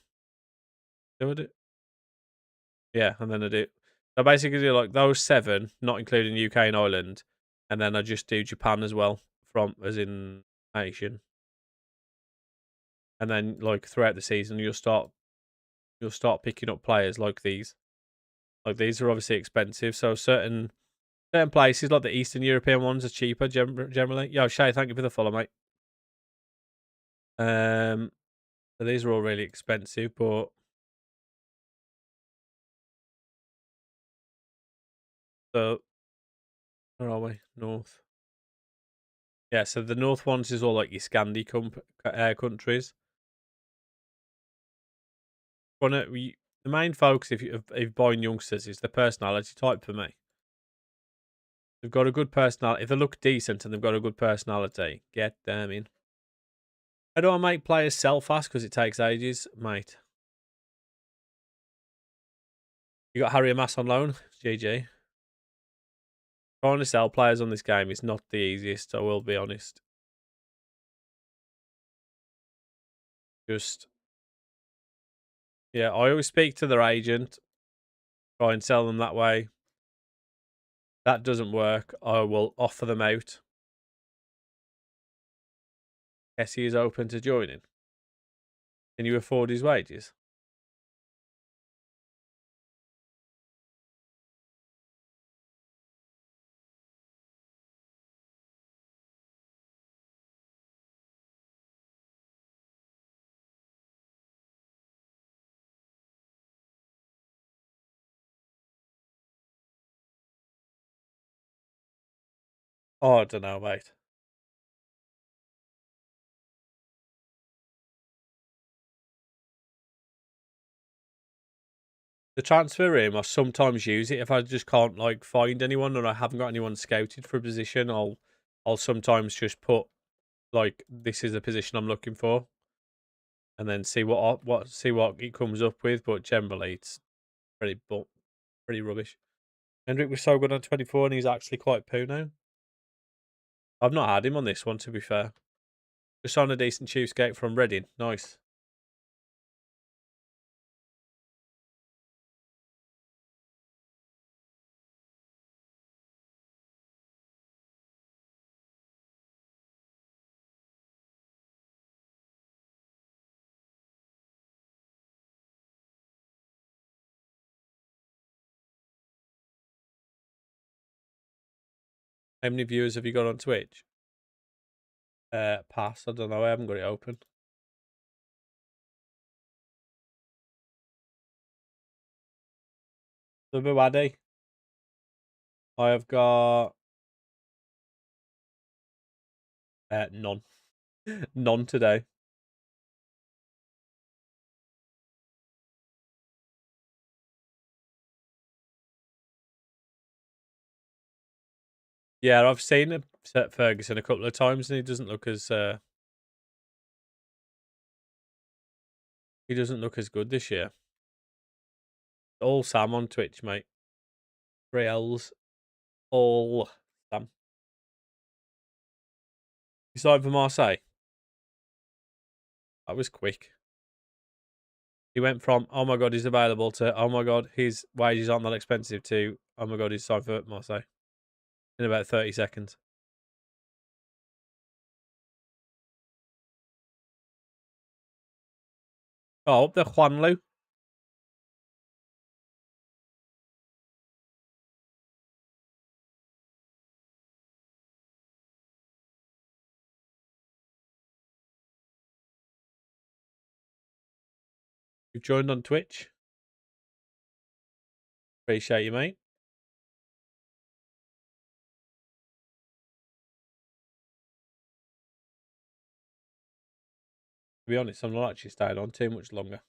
Do I do? Yeah, and then I do. So basically, do like those 7, not including UK and Ireland, and then I just do Japan as well, from as in Asian. And then like throughout the season, you'll start picking up players like these. Like these are obviously expensive, so certain places like the Eastern European ones are cheaper generally. Yo, Shay, thank you for the follow, mate. So these are all really expensive, but so where are we? North. Yeah, so the north ones is all like your Scandi countries. The main focus if buying youngsters is the personality type for me. They've got a good personality. If they look decent and they've got a good personality, get them in. How do I make players sell fast? Because it takes ages, mate. You got Harry Amass on loan, GG. Trying to sell players on this game is not the easiest. I will be honest. Just yeah, I always speak to their agent, try and sell them that way. That doesn't work. I will offer them out. Kessie is open to joining. Can you afford his wages? Oh, I don't know, mate. The transfer room, I sometimes use it if I just can't like find anyone or I haven't got anyone scouted for a position. I'll sometimes just put like this is the position I'm looking for, and then see what it comes up with. But generally, it's pretty rubbish. Hendrick was so good on 24, and he's actually quite poo now. I've not had him on this one, to be fair. Just on a decent cheapskate from Reading. Nice. How many viewers have you got on Twitch? Pass. I don't know. I haven't got it open. The Buwadi. I have got none. None today. Yeah, I've seen Ferguson a couple of times, and he doesn't look as good this year. All Sam on Twitch, mate. 3Ls. All Sam. He signed for Marseille. That was quick. He went from oh my god he's available to oh my god his wages aren't that expensive to oh my god he's signed for Marseille in about 30 seconds. Oh, up there, Juanlu. You've joined on Twitch. Appreciate you, mate. To be honest, I'm not actually staying on too much longer.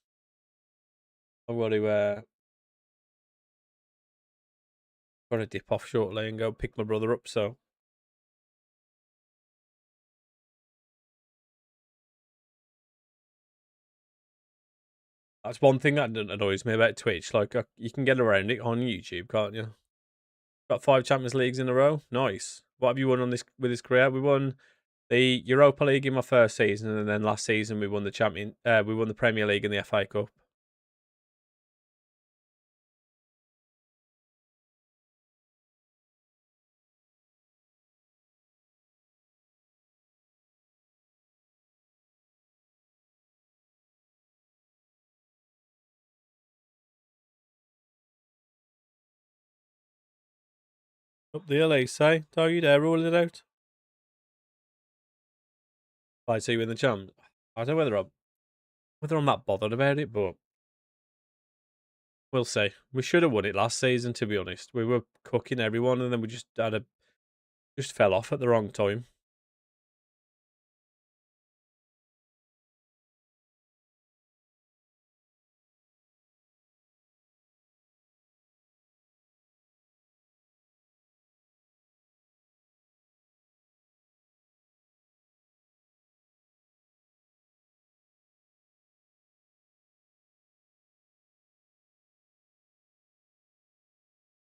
I've got to dip off shortly and go pick my brother up. So that's one thing that annoys me about Twitch. Like you can get around it on YouTube, can't you? Got 5 Champions Leagues in a row. Nice. What have you won on this with this career? We won the Europa League in my first season, and then last season we won the Premier League and the FA Cup. Up the LA, say, are you there? Rolling it out. I see you in the champ. I don't know whether I'm that bothered about it, but we'll see. We should have won it last season, to be honest. We were cooking everyone, and then we just fell off at the wrong time.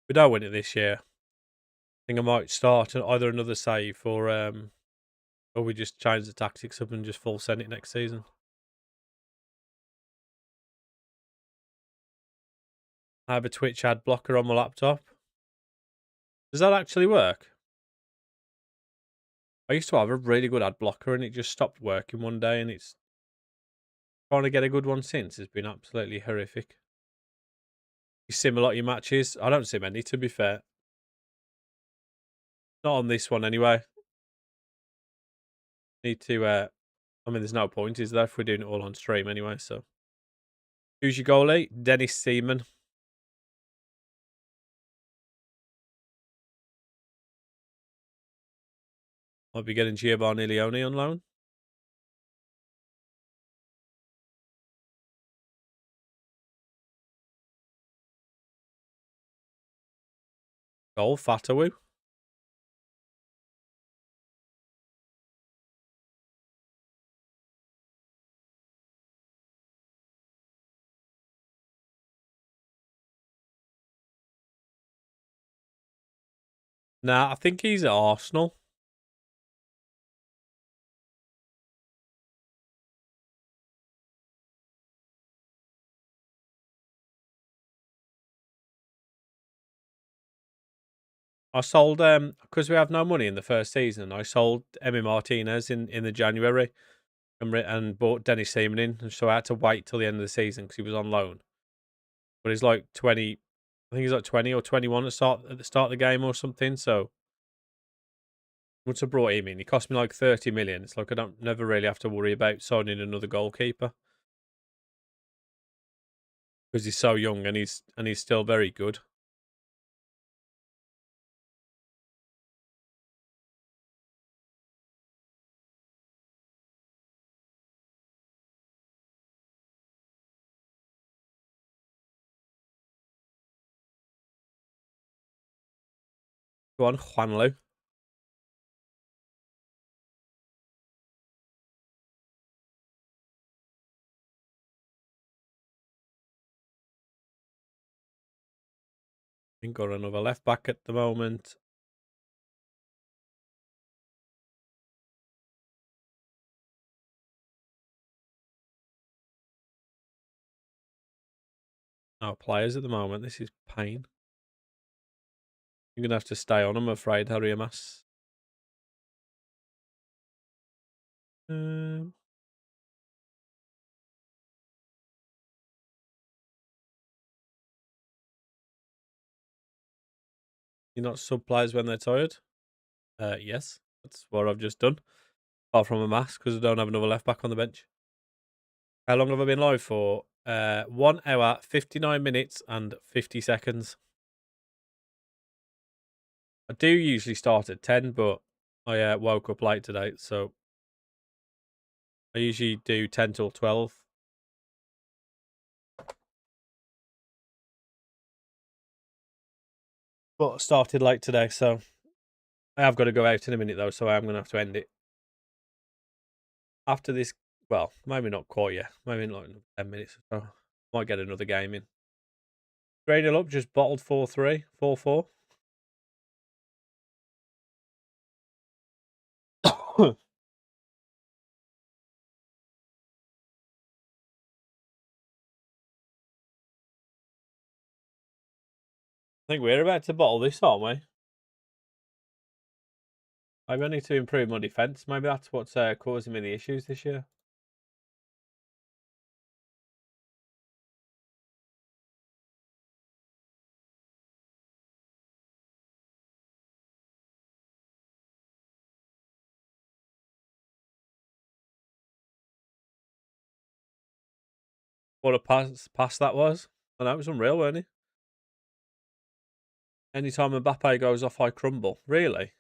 we don't win it this year, I think I might start either another save or we just change the tactics up and just full send it next season. I have a Twitch ad blocker on my laptop. Does that actually work? I used to have a really good ad blocker and it just stopped working one day, and it's trying to get a good one since has been absolutely horrific. You sim a lot of your matches? I don't sim any, to be fair. Not on this one anyway. Need to I mean there's no point, is there, if we're doing it all on stream anyway, so. Who's your goalie? Dennis Seaman. Might be getting Giovanni Leone on loan. Goal, Fatawu. Nah, I think he's at Arsenal. I sold because we have no money in the first season. I sold Emi Martinez in the January and bought Dennis Seaman in, so I had to wait till the end of the season because he was on loan. But he's like 20, I think he's like 20 or 21 at the start of the game or something. So once I brought him in, he cost me like 30 million. It's like I don't never really have to worry about signing another goalkeeper because he's so young and he's still very good. Go on, Juanlu. I think got another left back at the moment. No players at the moment. This is pain. You're gonna have to stay on, I'm afraid, Harry Amas. You're not sub players when they're tired? Yes, that's what I've just done. Apart from Amas, because I don't have another left back on the bench. How long have I been live for? 1 hour, 59 minutes, and 50 seconds. I do usually start at 10, but I woke up late today, so I usually do 10 till 12. But I started late today, so I have got to go out in a minute, though, so I am going to have to end it. After this, well, maybe not quite yet. Maybe in like 10 minutes or so. Might get another game in. 3-0 up, just bottled 4-3, 4-4. I think we're about to bottle this, aren't we? Maybe I need to improve my defence. Maybe that's what's causing me the issues this year. What a pass that was. I know, it was unreal, wasn't it? Anytime Mbappe goes off, I crumble. Really?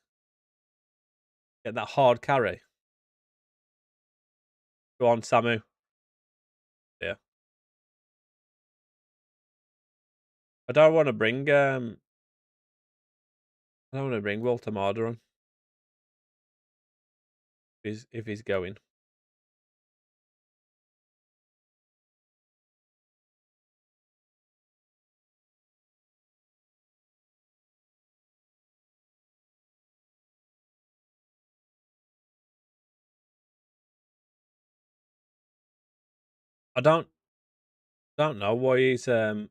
Get that hard carry. Go on, Samu. Yeah. I don't want to bring Walter Marder on if he's going. I don't know why he's like,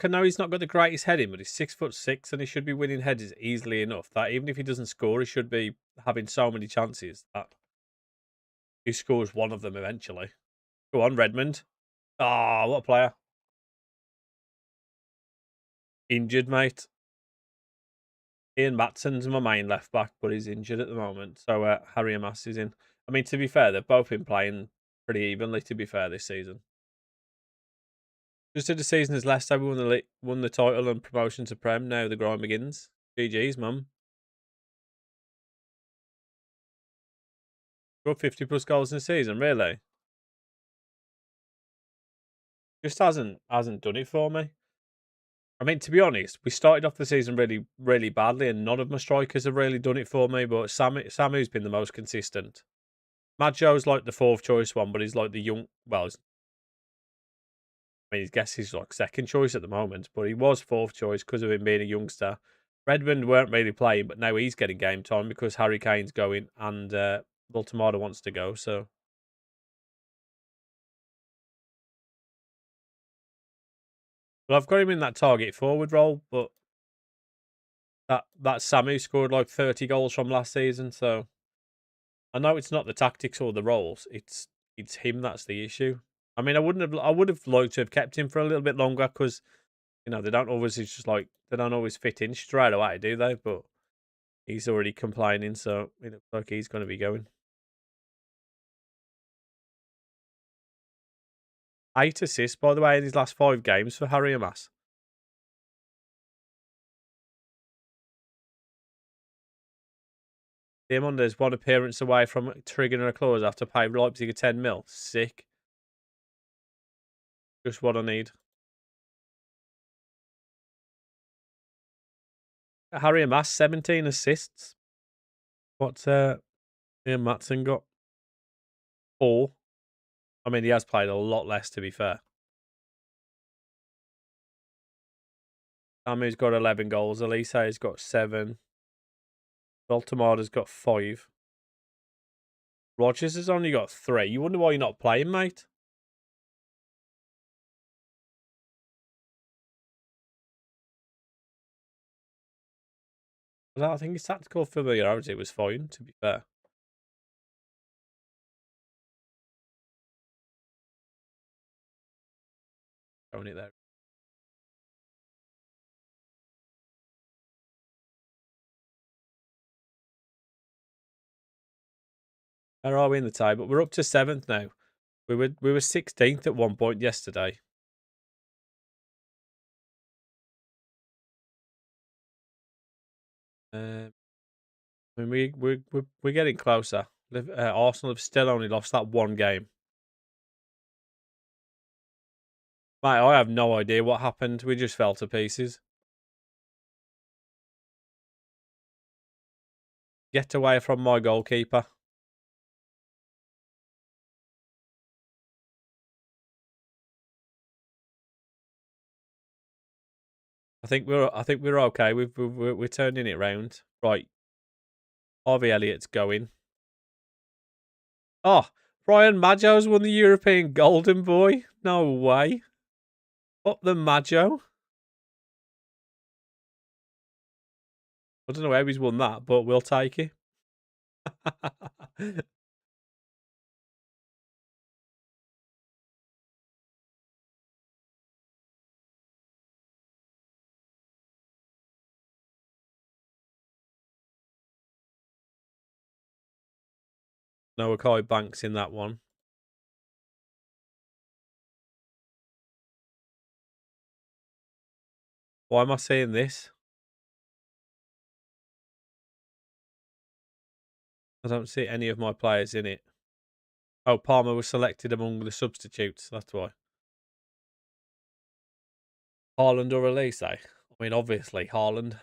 I know he's not got the greatest heading, but he's 6'6", and he should be winning headers easily enough that even if he doesn't score, he should be having so many chances that he scores one of them eventually. Go on, Redmond. Ah, what a player. Injured, mate. Ian Matson's my main left back, but he's injured at the moment. So Harry Amas is in. I mean, to be fair, they've both been playing pretty evenly, to be fair, this season. Just as the season has Leicester won the title and promotion to Prem. Now the grind begins. GG's, mum. Got 50 plus goals in the season, really? Just hasn't done it for me. I mean, to be honest, we started off the season really, really badly, and none of my strikers have really done it for me. But Samu's been the most consistent. Maggio's like the fourth choice one, but he's like the young. Well, I mean, I guess he's like second choice at the moment, but he was fourth choice because of him being a youngster. Redmond weren't really playing, but now he's getting game time because Harry Kane's going and Baltimore wants to go. So, well, I've got him in that target forward role, but that Samu scored like 30 goals from last season. So I know it's not the tactics or the roles; it's him that's the issue. I mean, I would have liked to have kept him for a little bit longer because they don't always it's just like they don't always fit in straight away, do they? But he's already complaining, so it looks like he's going to be going. 8 assists, by the way, in his last 5 games for Harry Amas. Diamondo's one appearance away from triggering a clause after paying Leipzig a 10 mil. Sick. Just what I need. Harry Amas, 17 assists. What's Ian Matson got? 4. I mean, he has played a lot less, to be fair. Samu's got 11 goals. Elise has got 7. Baltimore's got 5. Rogers has only got 3. You wonder why you're not playing, mate? I think his tactical familiarity was fine, to be fair. Throwing it there. Where are we in the table? We're up to 7th now. We were 16th at one point yesterday. I mean, we're getting closer. Arsenal have still only lost that one game. Mate, I have no idea what happened. We just fell to pieces. Get away from my goalkeeper. I think we're okay. We're turning it round. Right. Harvey Elliott's going. Oh, Brian Maggio's won the European Golden Boy. No way. Up the Maggio. I don't know how he's won that, but we'll take it. No Akai Banks in that one. Why am I saying this? I don't see any of my players in it. Oh, Palmer was selected among the substitutes. That's why. Haaland or Elise? I mean, obviously Haaland.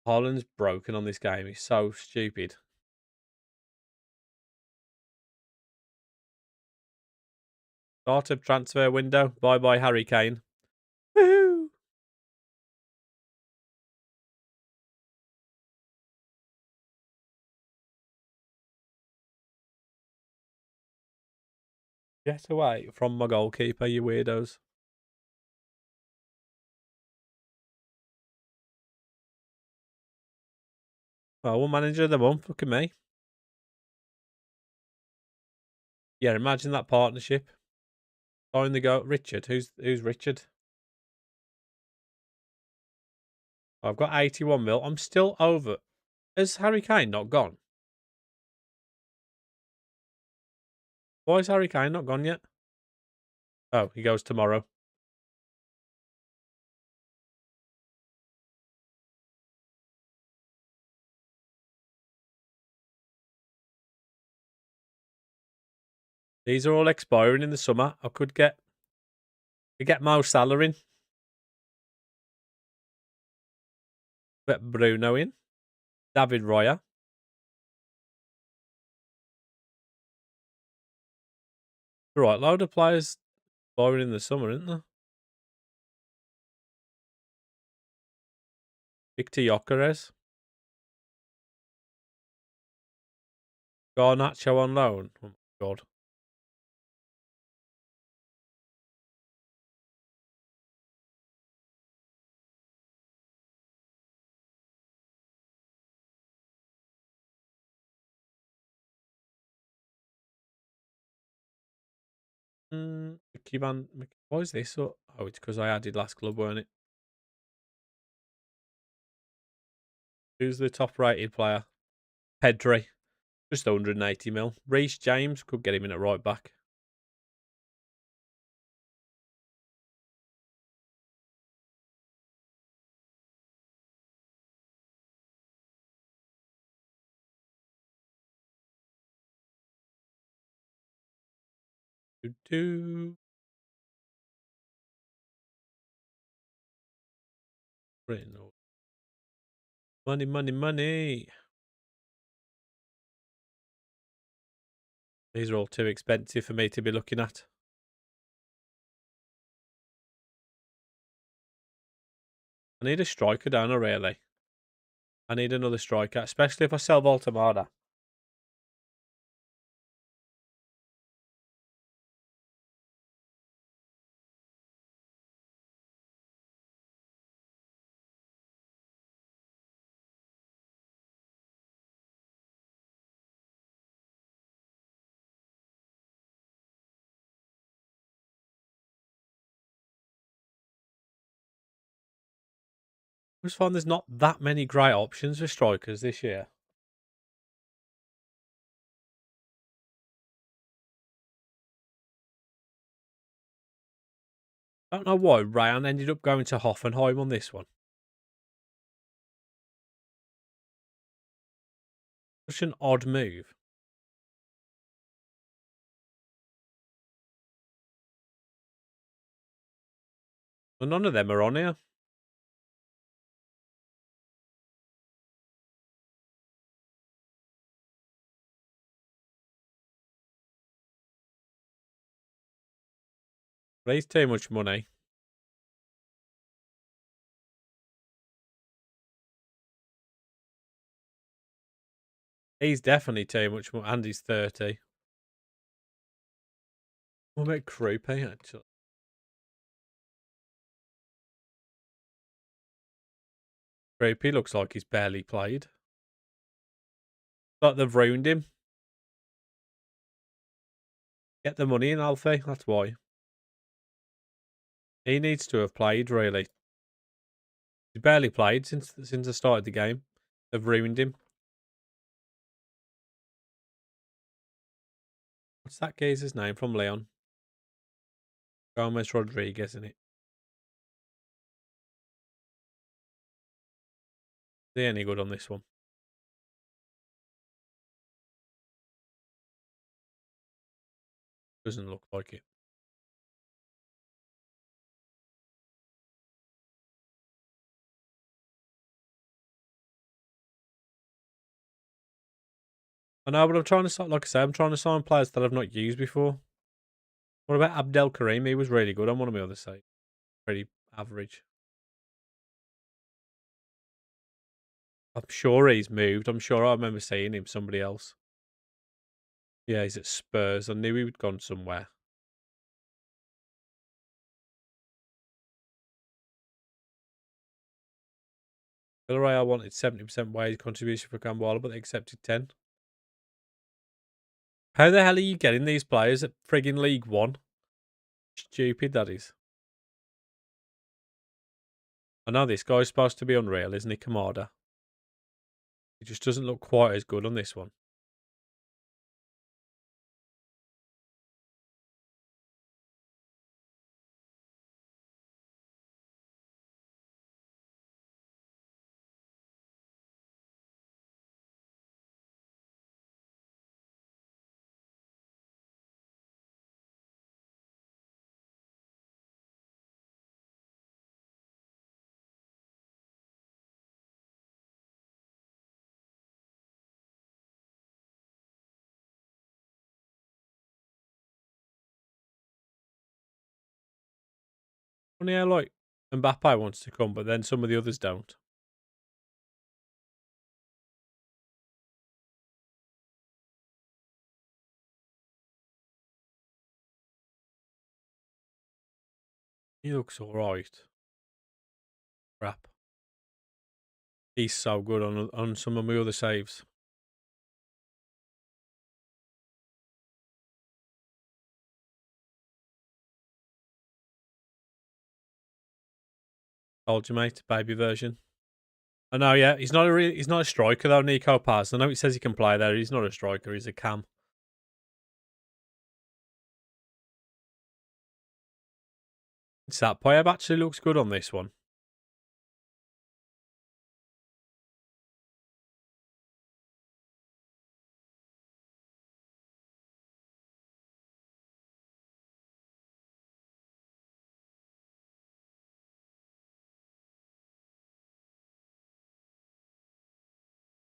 Haaland's broken on this game. He's so stupid. Start of transfer window. Bye bye Harry Kane. Woohoo! Get away from my goalkeeper, you weirdos. Oh, well, manager of the month. Look at me. Yeah, imagine that partnership. Sign the go. Richard. Who's Richard? I've got 81 mil. I'm still over. Has Harry Kane not gone? Why is Harry Kane not gone yet? Oh, he goes tomorrow. These are all expiring in the summer. I could get Mo Salah in. Get Bruno in. David Raya. Right, load of players expiring in the summer, isn't there? Victor Gyökeres. Garnacho on loan. Oh my god. What is this? Oh, it's because I added last club, weren't it? Who's the top rated player? Pedri. Just 180 mil. Reece James could get him in at right back. Do money, money, money. These are all too expensive for me to be looking at. I need a striker, don't I, really? I need another striker, especially if I sell Voltamada. I just find there's not that many great options for strikers this year. I don't know why Ryan ended up going to Hoffenheim on this one. Such an odd move. Well, none of them are on here. But he's too much money. He's definitely too much money. And he's 30. What about Krupe, actually? Krupe looks like he's barely played. Like they've ruined him. Get the money in, Alfie. That's why. He needs to have played, really. He's barely played since I started the game. They've ruined him. What's that geezer's name from Leon? Gomez Rodriguez, isn't it? Is he any good on this one? Doesn't look like it. I know, but I'm trying to sign, like I say, I'm trying to sign players that I've not used before. What about Abdel Karim? He was really good on one of my other sites. Pretty average. I'm sure he's moved. I'm sure I remember seeing him somebody else. Yeah, he's at Spurs. I knew he had gone somewhere. Villarreal wanted 70% wage contribution for Gamboa, but they accepted 10. How the hell are you getting these players at friggin' League One? Stupid, that is. I know this guy's supposed to be unreal, isn't he, Kamada? He just doesn't look quite as good on this one. Funny how, like, Mbappe wants to come, but then some of the others don't. He looks alright. Crap. He's so good on some of my other saves. Told you, mate. Baby version. I know, yeah. He's not a striker though, Nico Paz. I know it says he can play there. He's not a striker. He's a cam. Satpoyev actually looks good on this one.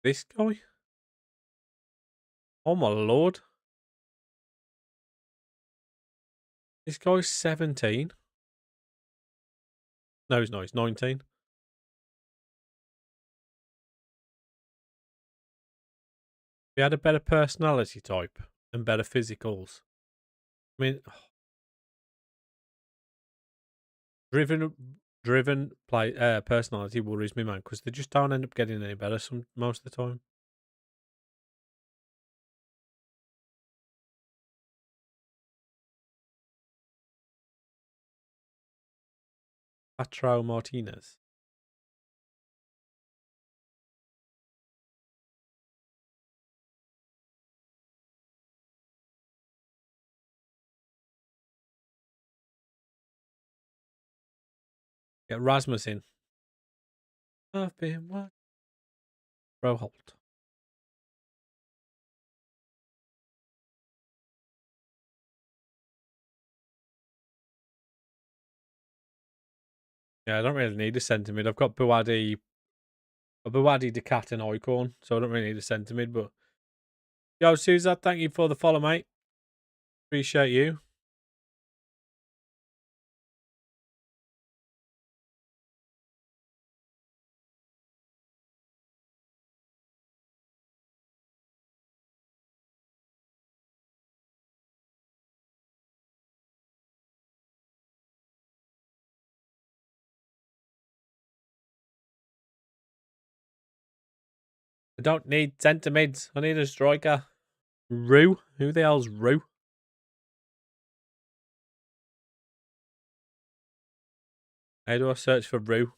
This guy? Oh my lord. This guy's 17. No, he's not. He's 19. He had a better personality type and better physicals. I mean, driven play personality worries me, man, because they just don't end up getting any better most of the time. Patro Martinez. Get Rasmussen. I've been what? Bro Holt. Yeah, I don't really need a centre mid. I've got Buwadi, Decat, and Oikorn, so I don't really need a centre mid. But yo, Suzat, thank you for the follow, mate. Appreciate you. I don't need centre mids. I need a striker. Rue? Who the hell's Rue? How do I search for Rue?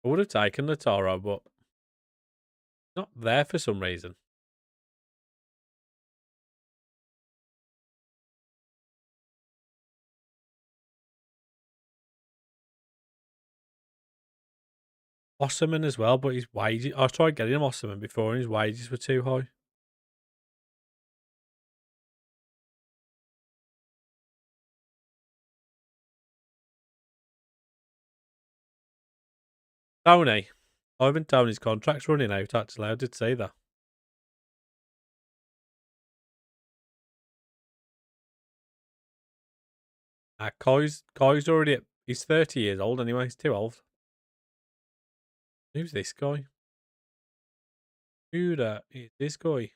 I would have taken Lataro, but not there for some reason. Osserman as well, but his wages. I tried getting him Osserman before, and his wages were too high. Tony. Ivan Tony's contract's running out, actually. I did say that. Kai's already he's 30 years old anyway. He's too old. Who's this guy? Who the is this guy?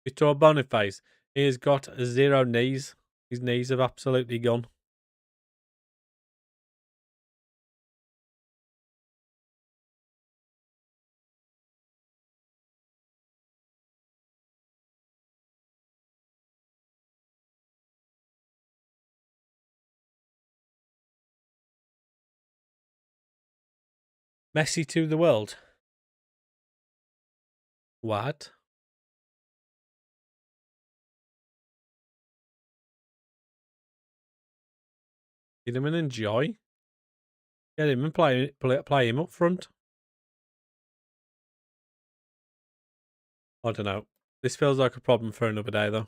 Victor Boniface. He has got 0 knees. His knees have absolutely gone. Messi to the world. What? Get him and enjoy. Get him and play him up front. I don't know. This feels like a problem for another day, though.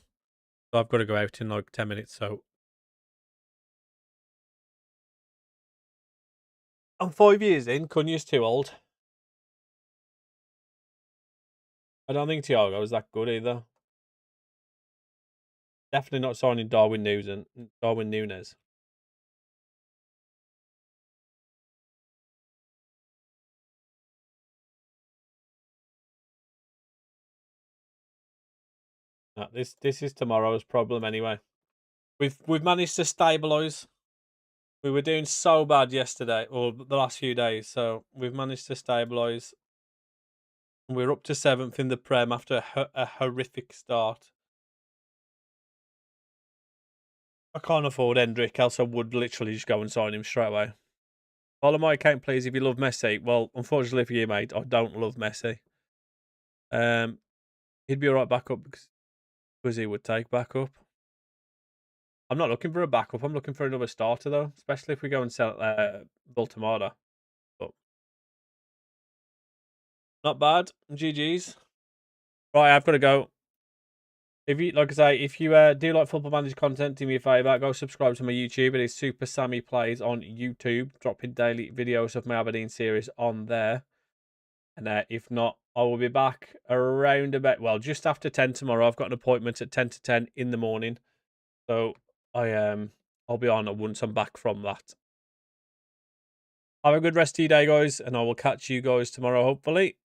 So I've got to go out in like 10 minutes, so. I'm 5 years in. Cunha's too old. I don't think Thiago is that good either. Definitely not signing Darwin Nunes. No, this is tomorrow's problem anyway. We've managed to stabilise. We were doing so bad yesterday, or the last few days, so we've managed to stabilise. We're up to 7th in the Prem after a horrific start. I can't afford Hendrick, else I would literally just go and sign him straight away. Follow my account, please, if you love Messi. Well, unfortunately for you, mate, I don't love Messi. He'd be all right backup because he would take backup. I'm not looking for a backup. I'm looking for another starter, though, especially if we go and sell Baltimore. But not bad. GG's. Right, I've got to go. If you, like I say, if you do like Football Manager content, do me a favour, go subscribe to my YouTube. It is Super Sammy Plays on YouTube, dropping daily videos of my Aberdeen series on there. And if not, I will be back around about, well, just after 10 tomorrow. I've got an appointment at 10 to 10 in the morning. So I'll be on once I'm back from that. Have a good rest of your day, guys, and I will catch you guys tomorrow, hopefully.